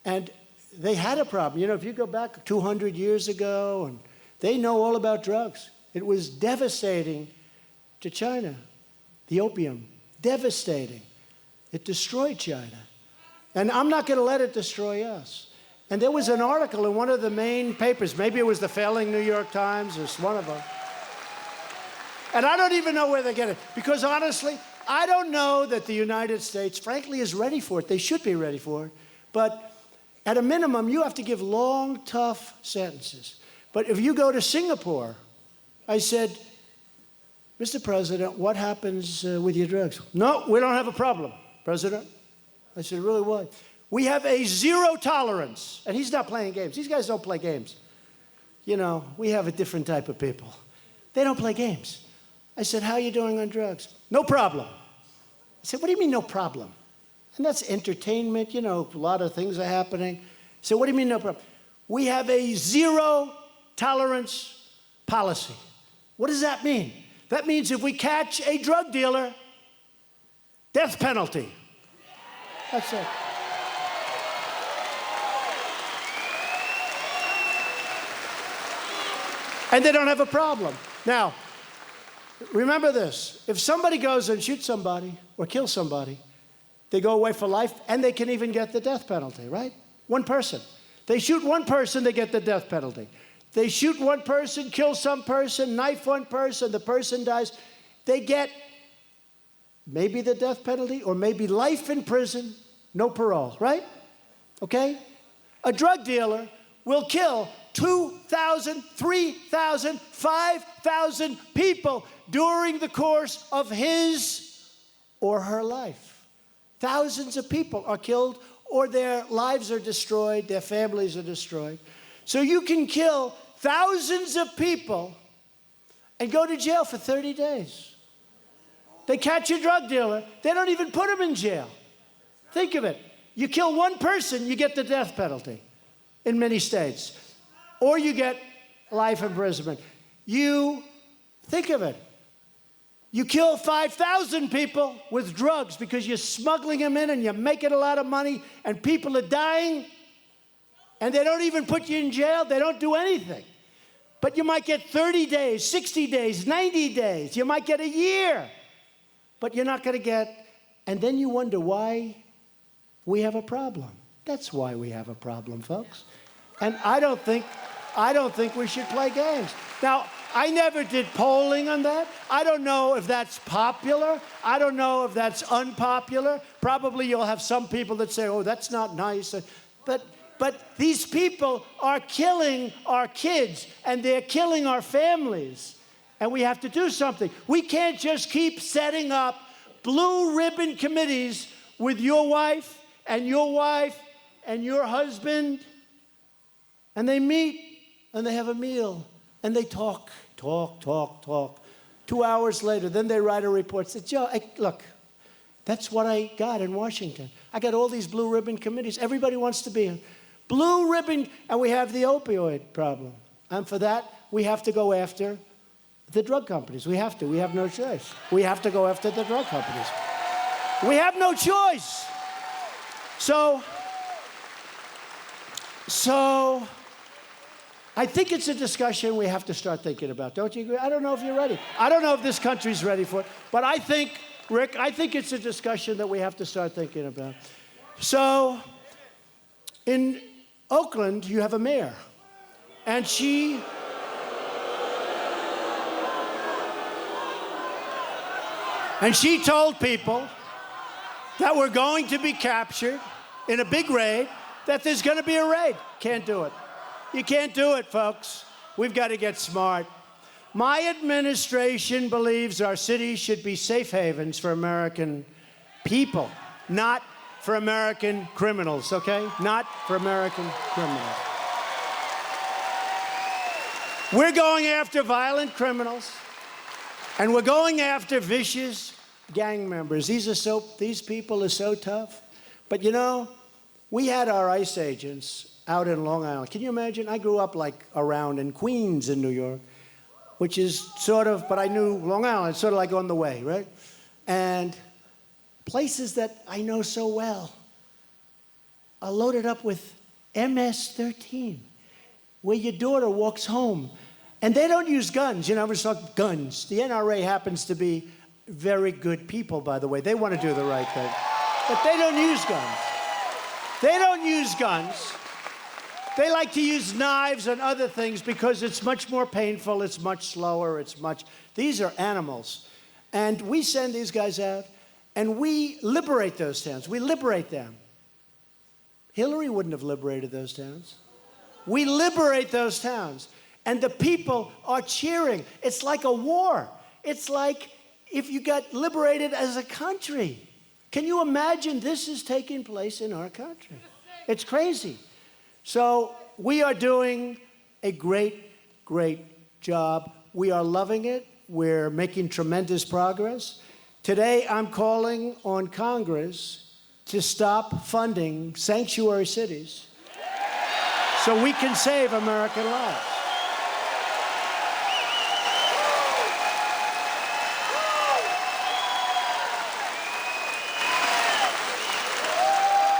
And they had a problem. You know, if you go back 200 years ago, and they know all about drugs. It was devastating to China, the opium, devastating. It destroyed China. And I'm not going to let it destroy us. And there was an article in one of the main papers, maybe it was the failing New York Times, or one of them. And I don't even know where they get it. Because honestly, I don't know that the United States, frankly, is ready for it. They should be ready for it. But at a minimum, you have to give long, tough sentences. But if you go to Singapore, I said, Mr. President, what happens with your drugs? No, we don't have a problem, President. I said, really, what? We have a zero tolerance. And he's not playing games. These guys don't play games. You know, we have a different type of people. They don't play games. I said, how are you doing on drugs? No problem. I said, what do you mean no problem? And that's entertainment. You know, a lot of things are happening. I said, what do you mean no problem? We have a zero tolerance policy. What does that mean? That means if we catch a drug dealer, death penalty. That's it. And they don't have a problem. Now, remember this. If somebody goes and shoots somebody or kills somebody, they go away for life, and they can even get the death penalty, right? One person. They shoot one person, they get the death penalty. They shoot one person, kill some person, knife one person, the person dies. They get maybe the death penalty or maybe life in prison, no parole, right? Okay? A drug dealer will kill 2,000, 3,000, 5,000 people during the course of his or her life. Thousands of people are killed, or their lives are destroyed, their families are destroyed. So you can kill thousands of people and go to jail for 30 days. They catch a drug dealer, they don't even put him in jail. Think of it. You kill one person, you get the death penalty in many states. Or you get life imprisonment. Think of it. You kill 5,000 people with drugs because you're smuggling them in and you're making a lot of money and people are dying and they don't even put you in jail. They don't do anything. But you might get 30 days, 60 days, 90 days. You might get a year. But you're not going to get, and then you wonder why we have a problem. That's why we have a problem, folks. And I don't think we should play games. Now, I never did polling on that. I don't know if that's popular. I don't know if that's unpopular. Probably you'll have some people that say, oh, that's not nice. But these people are killing our kids, and they're killing our families. And we have to do something. We can't just keep setting up blue ribbon committees with your wife and your husband. And they meet, and they have a meal, and they talk. 2 hours later, then they write a report. Say, Joe, look, that's what I got in Washington. I got all these blue ribbon committees. Everybody wants to be in. Blue ribbon, and we have the opioid problem. And for that, we have to go after the drug companies. We have to. We have no choice. We have to go after the drug companies. We have no choice. So I think it's a discussion we have to start thinking about. Don't you agree? I don't know if you're ready. I don't know if this country's ready for it. But I think, Rick, I think it's a discussion that we have to start thinking about. So, in Oakland, you have a mayor. And she told people that we're going to be captured in a big raid, that there's going to be a raid. Can't do it. You can't do it, folks. We've got to get smart. My administration believes our cities should be safe havens for American people, not for American criminals, okay? Not for American criminals. We're going after violent criminals, and we're going after vicious gang members. These people are so tough. But you know, we had our ICE agents out in Long Island. Can you imagine? I grew up like around in Queens in New York, which is sort of, but I knew Long Island, sort of like on the way, right? And places that I know so well are loaded up with MS-13, where your daughter walks home. And they don't use guns. You know, we're talking guns. The NRA happens to be very good people, by the way. They want to do the right thing. But they don't use guns. They don't use guns. They like to use knives and other things because it's much more painful, it's much slower, these are animals. And we send these guys out, and we liberate those towns. We liberate them. Hillary wouldn't have liberated those towns. We liberate those towns. And the people are cheering. It's like a war. It's like if you got liberated as a country. Can you imagine this is taking place in our country? It's crazy. So we are doing a great, great job. We are loving it. We're making tremendous progress. Today, I'm calling on Congress to stop funding sanctuary cities so we can save American lives.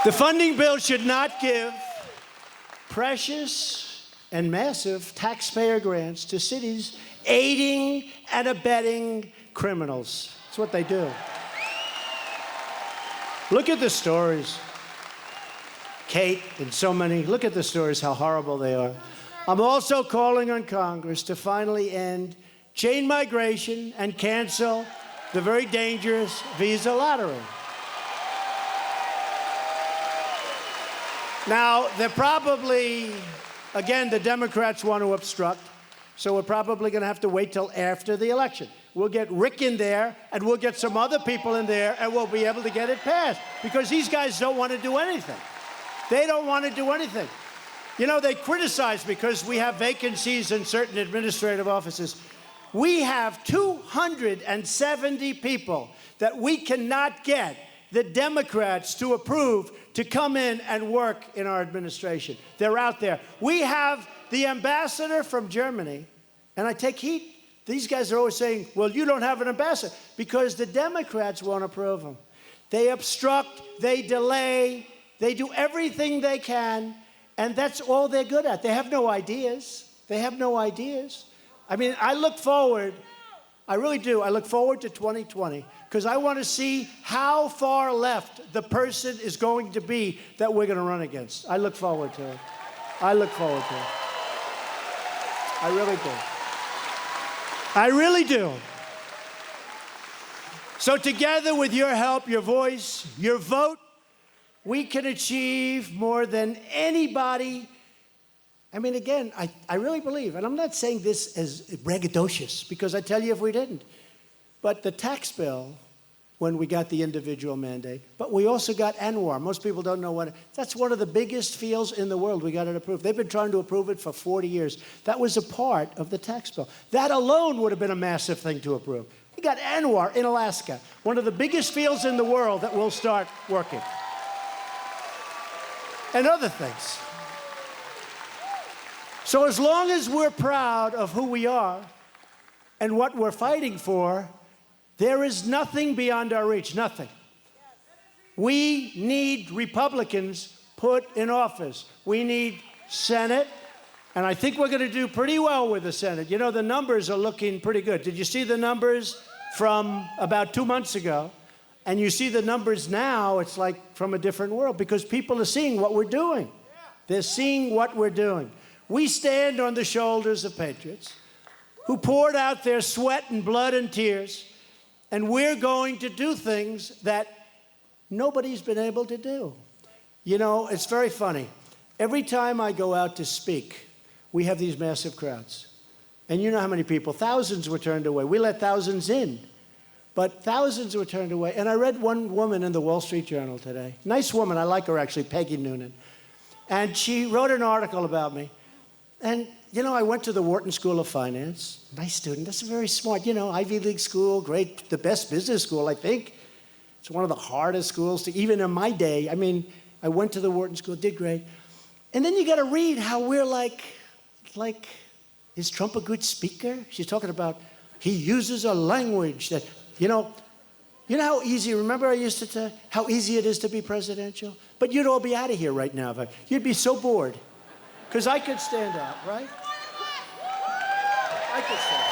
The funding bill should not give precious and massive taxpayer grants to cities aiding and abetting criminals. That's what they do. Look at the stories. Kate and so many, look at the stories, how horrible they are. I'm also calling on Congress to finally end chain migration and cancel the very dangerous visa lottery. Now, they're probably, again, the Democrats want to obstruct, so we're probably going to have to wait till after the election. We'll get Rick in there, and we'll get some other people in there, and we'll be able to get it passed, because these guys don't want to do anything. They don't want to do anything. You know, they criticize because we have vacancies in certain administrative offices. We have 270 people that we cannot get the Democrats to approve to come in and work in our administration. They're out there. We have the ambassador from Germany, and I take heat. These guys are always saying, well, you don't have an ambassador, because the Democrats won't approve him. They obstruct, they delay, they do everything they can, and that's all they're good at. They have no ideas. They have no ideas. I mean, I look forward, I really do, I look forward to 2020, because I want to see how far left the person is going to be that we're going to run against. I look forward to it. I look forward to it. I really do. I really do. So together with your help, your voice, your vote, we can achieve more than anybody. I mean, again, I really believe, and I'm not saying this as braggadocious, because I tell you if we didn't, but the tax bill, when we got the individual mandate, but we also got ANWR. Most people don't know what that's one of the biggest fields in the world. We got it approved. They've been trying to approve it for 40 years. That was a part of the tax bill. That alone would have been a massive thing to approve. We got ANWR in Alaska, one of the biggest fields in the world that will start working. And other things. So as long as we're proud of who we are and what we're fighting for, there is nothing beyond our reach, nothing. We need Republicans put in office. We need Senate, And I think we're going to do pretty well with the Senate. You know, the numbers are looking pretty good. Did you see the numbers from about 2 months ago? And you see the numbers now, it's like from a different world because people are seeing what we're doing. They're seeing what we're doing. We stand on the shoulders of patriots who poured out their sweat and blood and tears, and we're going to do things that nobody's been able to do. You know, it's very funny. Every time I go out to speak, we have these massive crowds. And you know how many people? Thousands were turned away. We let thousands in, but thousands were turned away. And I read one woman in the Wall Street Journal today. Nice woman. I like her, actually, Peggy Noonan. And she wrote an article about me. And, you know, I went to the Wharton School of Finance. Nice student. That's very smart. You know, Ivy League school, great, the best business school, I think. It's one of the hardest schools to, even in my day. I mean, I went to the Wharton School, did great. And then you got to read how we're like, is Trump a good speaker? She's talking about, he uses a language that, you know how easy, remember I used to tell how easy it is to be presidential? But you'd all be out of here right now. You'd be so bored. Because I could stand out, right? I could stand out.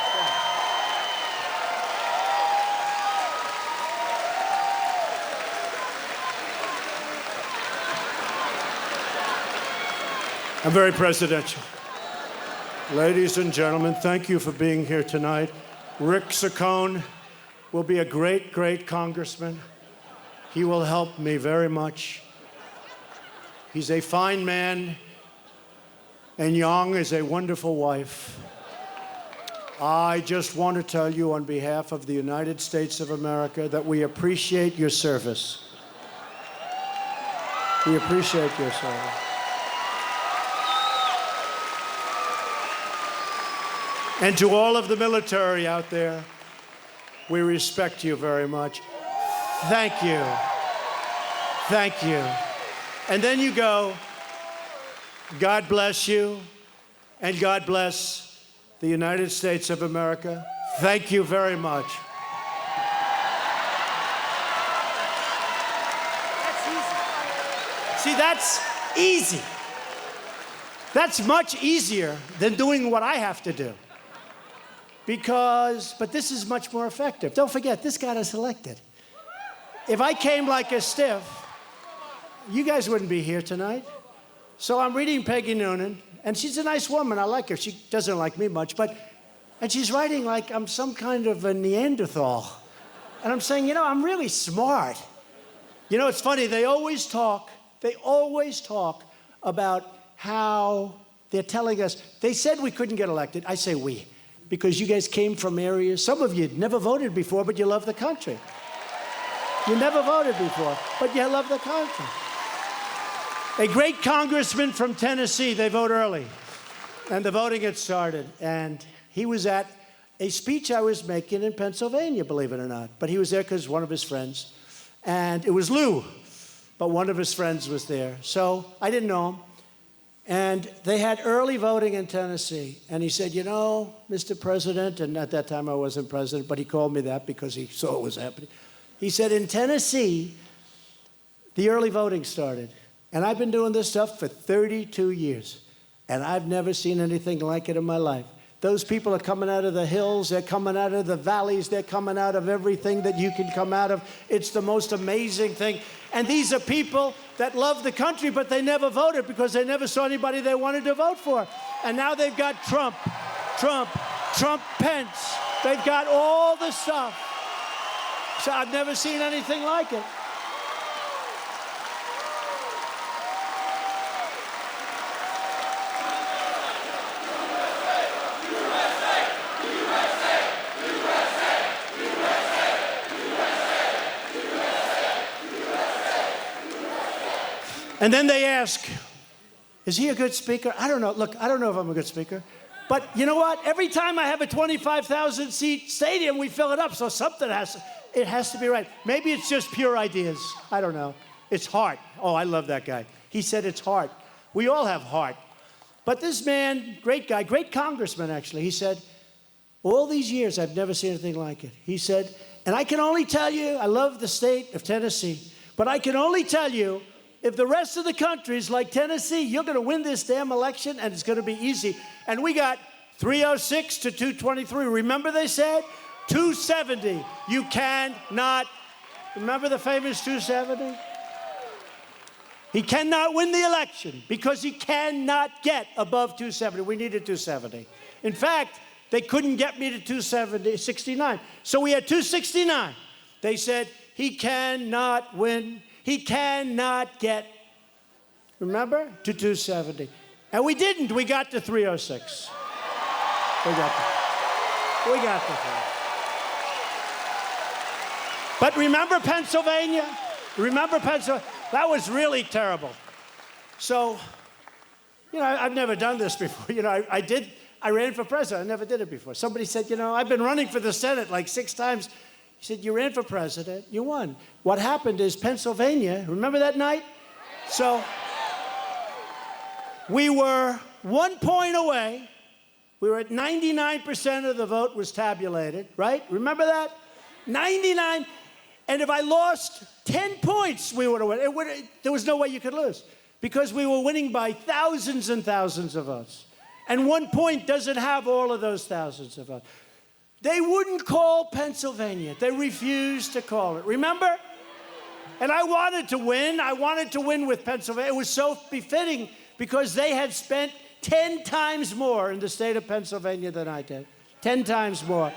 Yeah. I'm very presidential. Ladies and gentlemen, thank you for being here tonight. Rick Saccone will be a great, great congressman. He will help me very much. He's a fine man, and Yang is a wonderful wife. I just want to tell you on behalf of the United States of America that we appreciate your service. We appreciate your service. And to all of the military out there, we respect you very much. Thank you. Thank you. And then you go, God bless you, and God bless the United States of America. Thank you very much. That's easy. See, that's easy. That's much easier than doing what I have to do. But this is much more effective. Don't forget, this got us elected. If I came like a stiff, you guys wouldn't be here tonight. So I'm reading Peggy Noonan, and she's a nice woman. I like her. She doesn't like me much, and she's writing like I'm some kind of a Neanderthal. And I'm saying, you know, I'm really smart. You know, it's funny. They always talk about how they're telling us, they said we couldn't get elected. I say we. Because you guys came from areas, some of you never voted before, but you love the country. You never voted before, but you love the country. A great congressman from Tennessee, they vote early. And the voting had started. And he was at a speech I was making in Pennsylvania, believe it or not. But he was there because one of his friends. And it was Lou, but one of his friends was there. So I didn't know him. And they had early voting in Tennessee. And he said, you know, Mr. President, and at that time I wasn't president, but he called me that because he saw what was happening. He said, in Tennessee, the early voting started. And I've been doing this stuff for 32 years. And I've never seen anything like it in my life. Those people are coming out of the hills, they're coming out of the valleys, they're coming out of everything that you can come out of. It's the most amazing thing. And these are people that love the country, but they never voted because they never saw anybody they wanted to vote for. And now they've got Trump, Pence. They've got all the stuff. So I've never seen anything like it. And then they ask, is he a good speaker? I don't know. Look, I don't know if I'm a good speaker. But you know what? Every time I have a 25,000 seat stadium, we fill it up. So something has to be right. Maybe it's just pure ideas. I don't know. It's heart. Oh, I love that guy. He said it's heart. We all have heart. But this man, great guy, great congressman, actually, he said, all these years, I've never seen anything like it. He said, and I can only tell you, I love the state of Tennessee, but I can only tell you if the rest of the country is like Tennessee, you're going to win this damn election, and it's going to be easy. And we got 306 to 223. Remember they said? 270. You cannot. Remember the famous 270? He cannot win the election because he cannot get above 270. We needed 270. In fact, they couldn't get me to 269. So we had 269. They said, he cannot win. He cannot get, remember, to 270. And we didn't. We got to 306. We got to 3. But remember Pennsylvania? Remember Pennsylvania? That was really terrible. So, I've never done this before. I ran for president. I never did it before. Somebody said, I've been running for the Senate like 6 times. He said, you ran for president, you won. What happened is Pennsylvania, remember that night? So, we were 1 point away. We were at 99% of the vote was tabulated, right? Remember that? 99. And if I lost 10 points, we would have won. There was no way you could lose because we were winning by thousands and thousands of votes. And 1 point doesn't have all of those thousands of votes. They wouldn't call Pennsylvania. They refused to call it. Remember? And I wanted to win. I wanted to win with Pennsylvania. It was so befitting because they had spent 10 times more in the state of Pennsylvania than I did. 10 times more.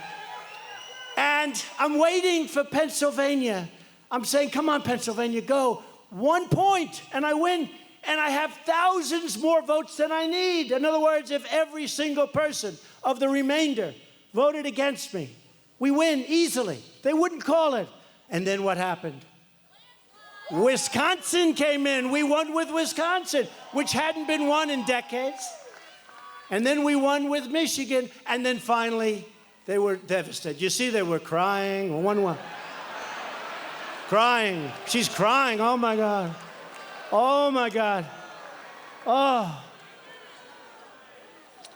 And I'm waiting for Pennsylvania. I'm saying, come on, Pennsylvania, go. 1 point, and I win. And I have thousands more votes than I need. In other words, if every single person of the remainder voted against me, we win easily. They wouldn't call it. And then what happened? Wisconsin came in. We won with Wisconsin, which hadn't been won in decades. And then we won with Michigan. And then finally, they were devastated. You see, they were crying. One. Crying. She's crying. Oh, my God. Oh, my God. Oh.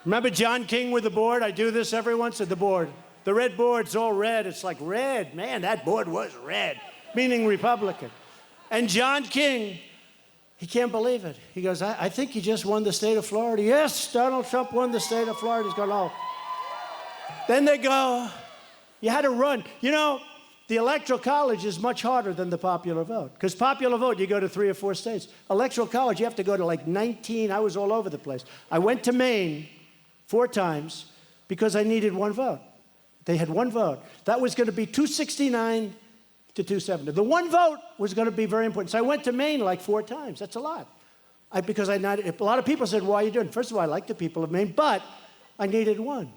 Remember John King with the board? I do this every once at the board. The red board's all red. It's like red. Man, that board was red, meaning Republican. And John King, he can't believe it. He goes, I think he just won the state of Florida. Yes, Donald Trump won the state of Florida. He's going, oh. Then they go, you had to run. The Electoral College is much harder than the popular vote. Because popular vote, you go to 3 or 4 states. Electoral College, you have to go to like 19. I was all over the place. I went to Maine 4 times because I needed 1 vote. They had 1 vote. That was going to be 269 to 270. The 1 vote was going to be very important. So I went to Maine like 4 times. That's a lot. Because a lot of people said, why are you doing it? First of all, I like the people of Maine, but I needed 1.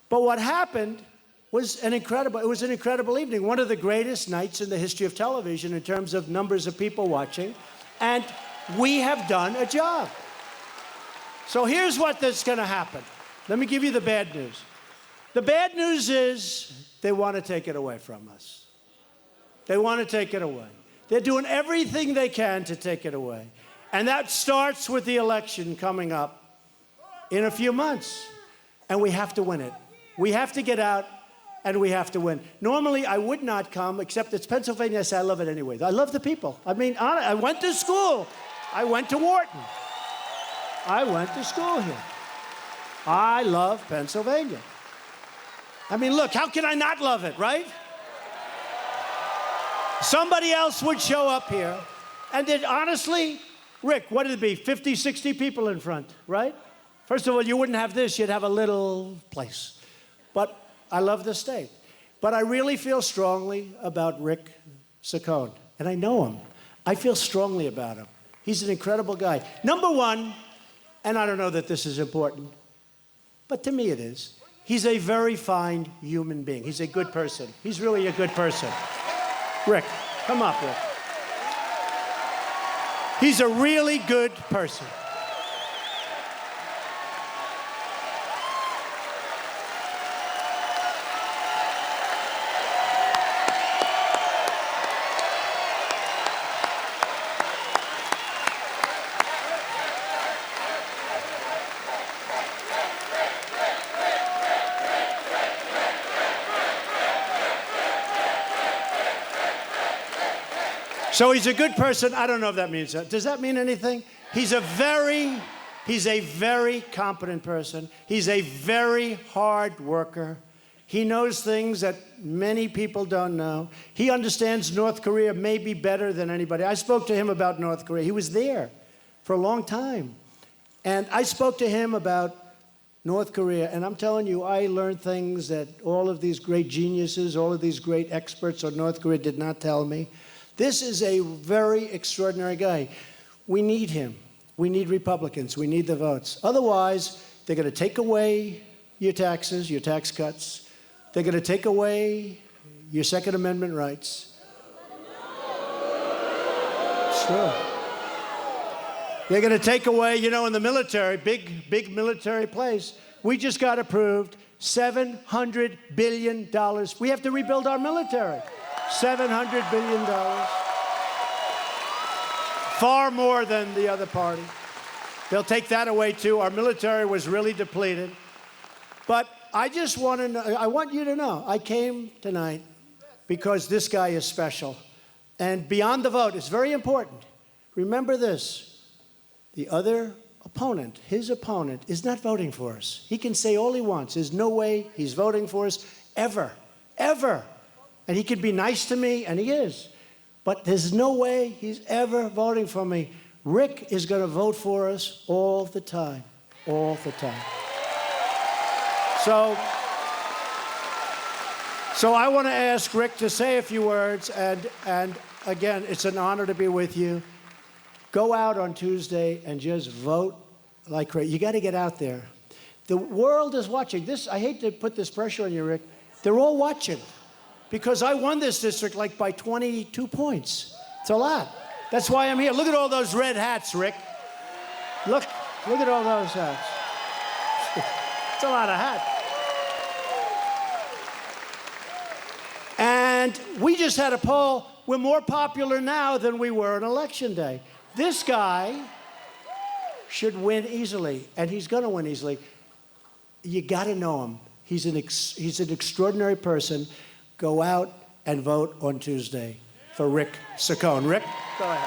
But what happened was an incredible evening, one of the greatest nights in the history of television in terms of numbers of people watching, and we have done a job. So here's what's going to happen. Let me give you the bad news. The bad news is they want to take it away from us. They want to take it away. They're doing everything they can to take it away. And that starts with the election coming up in a few months. And we have to win it. We have to get out, and we have to win. Normally, I would not come, except it's Pennsylvania. I say I love it anyway. I love the people. I mean, I went to school. I went to Wharton. I went to school here. I love Pennsylvania. I mean, look, how can I not love it, right? Somebody else would show up here, and then honestly, Rick, what would it be, 50, 60 people in front, right? First of all, you wouldn't have this. You'd have a little place. But I love the state. But I really feel strongly about Rick Saccone. And I know him. I feel strongly about him. He's an incredible guy. Number 1, and I don't know that this is important, but to me it is, he's a very fine human being. He's a good person. He's really a good person. Rick, come up, Rick. He's a really good person. So he's a good person. I don't know if that means that. Does that mean anything? He's a very competent person. He's a very hard worker. He knows things that many people don't know. He understands North Korea maybe better than anybody. I spoke to him about North Korea. He was there for a long time. And I spoke to him about North Korea, and I'm telling you, I learned things that all of these great geniuses, all of these great experts on North Korea did not tell me. This is a very extraordinary guy. We need him. We need Republicans. We need the votes. Otherwise, they're going to take away your taxes, your tax cuts. They're going to take away your Second Amendment rights. It's true. They're going to take away, you know, in the military, big military place, we just got approved $700 billion. We have to rebuild our military. $700 billion. Far more than the other party. They'll take that away, too. Our military was really depleted. But I just want to know, I want you to know, I came tonight because this guy is special. And beyond the vote, it's very important. Remember this. The other opponent, his opponent, is not voting for us. He can say all he wants. There's no way he's voting for us ever, ever. And he can be nice to me, and he is. But there's no way he's ever voting for me. Rick is going to vote for us all the time, all the time. So I want to ask Rick to say a few words, and again, it's an honor to be with you. Go out on Tuesday and just vote like crazy. You got to get out there. The world is watching. This, I hate to put this pressure on you, Rick. They're all watching because I won this district like by 22 points. It's a lot. That's why I'm here. Look at all those red hats, Rick. Look at all those hats. It's a lot of hats. And we just had a poll. We're more popular now than we were on Election Day. This guy should win easily, and he's going to win easily. You got to know him. He's an extraordinary person. Go out and vote on Tuesday for Rick Saccone. Rick, go ahead.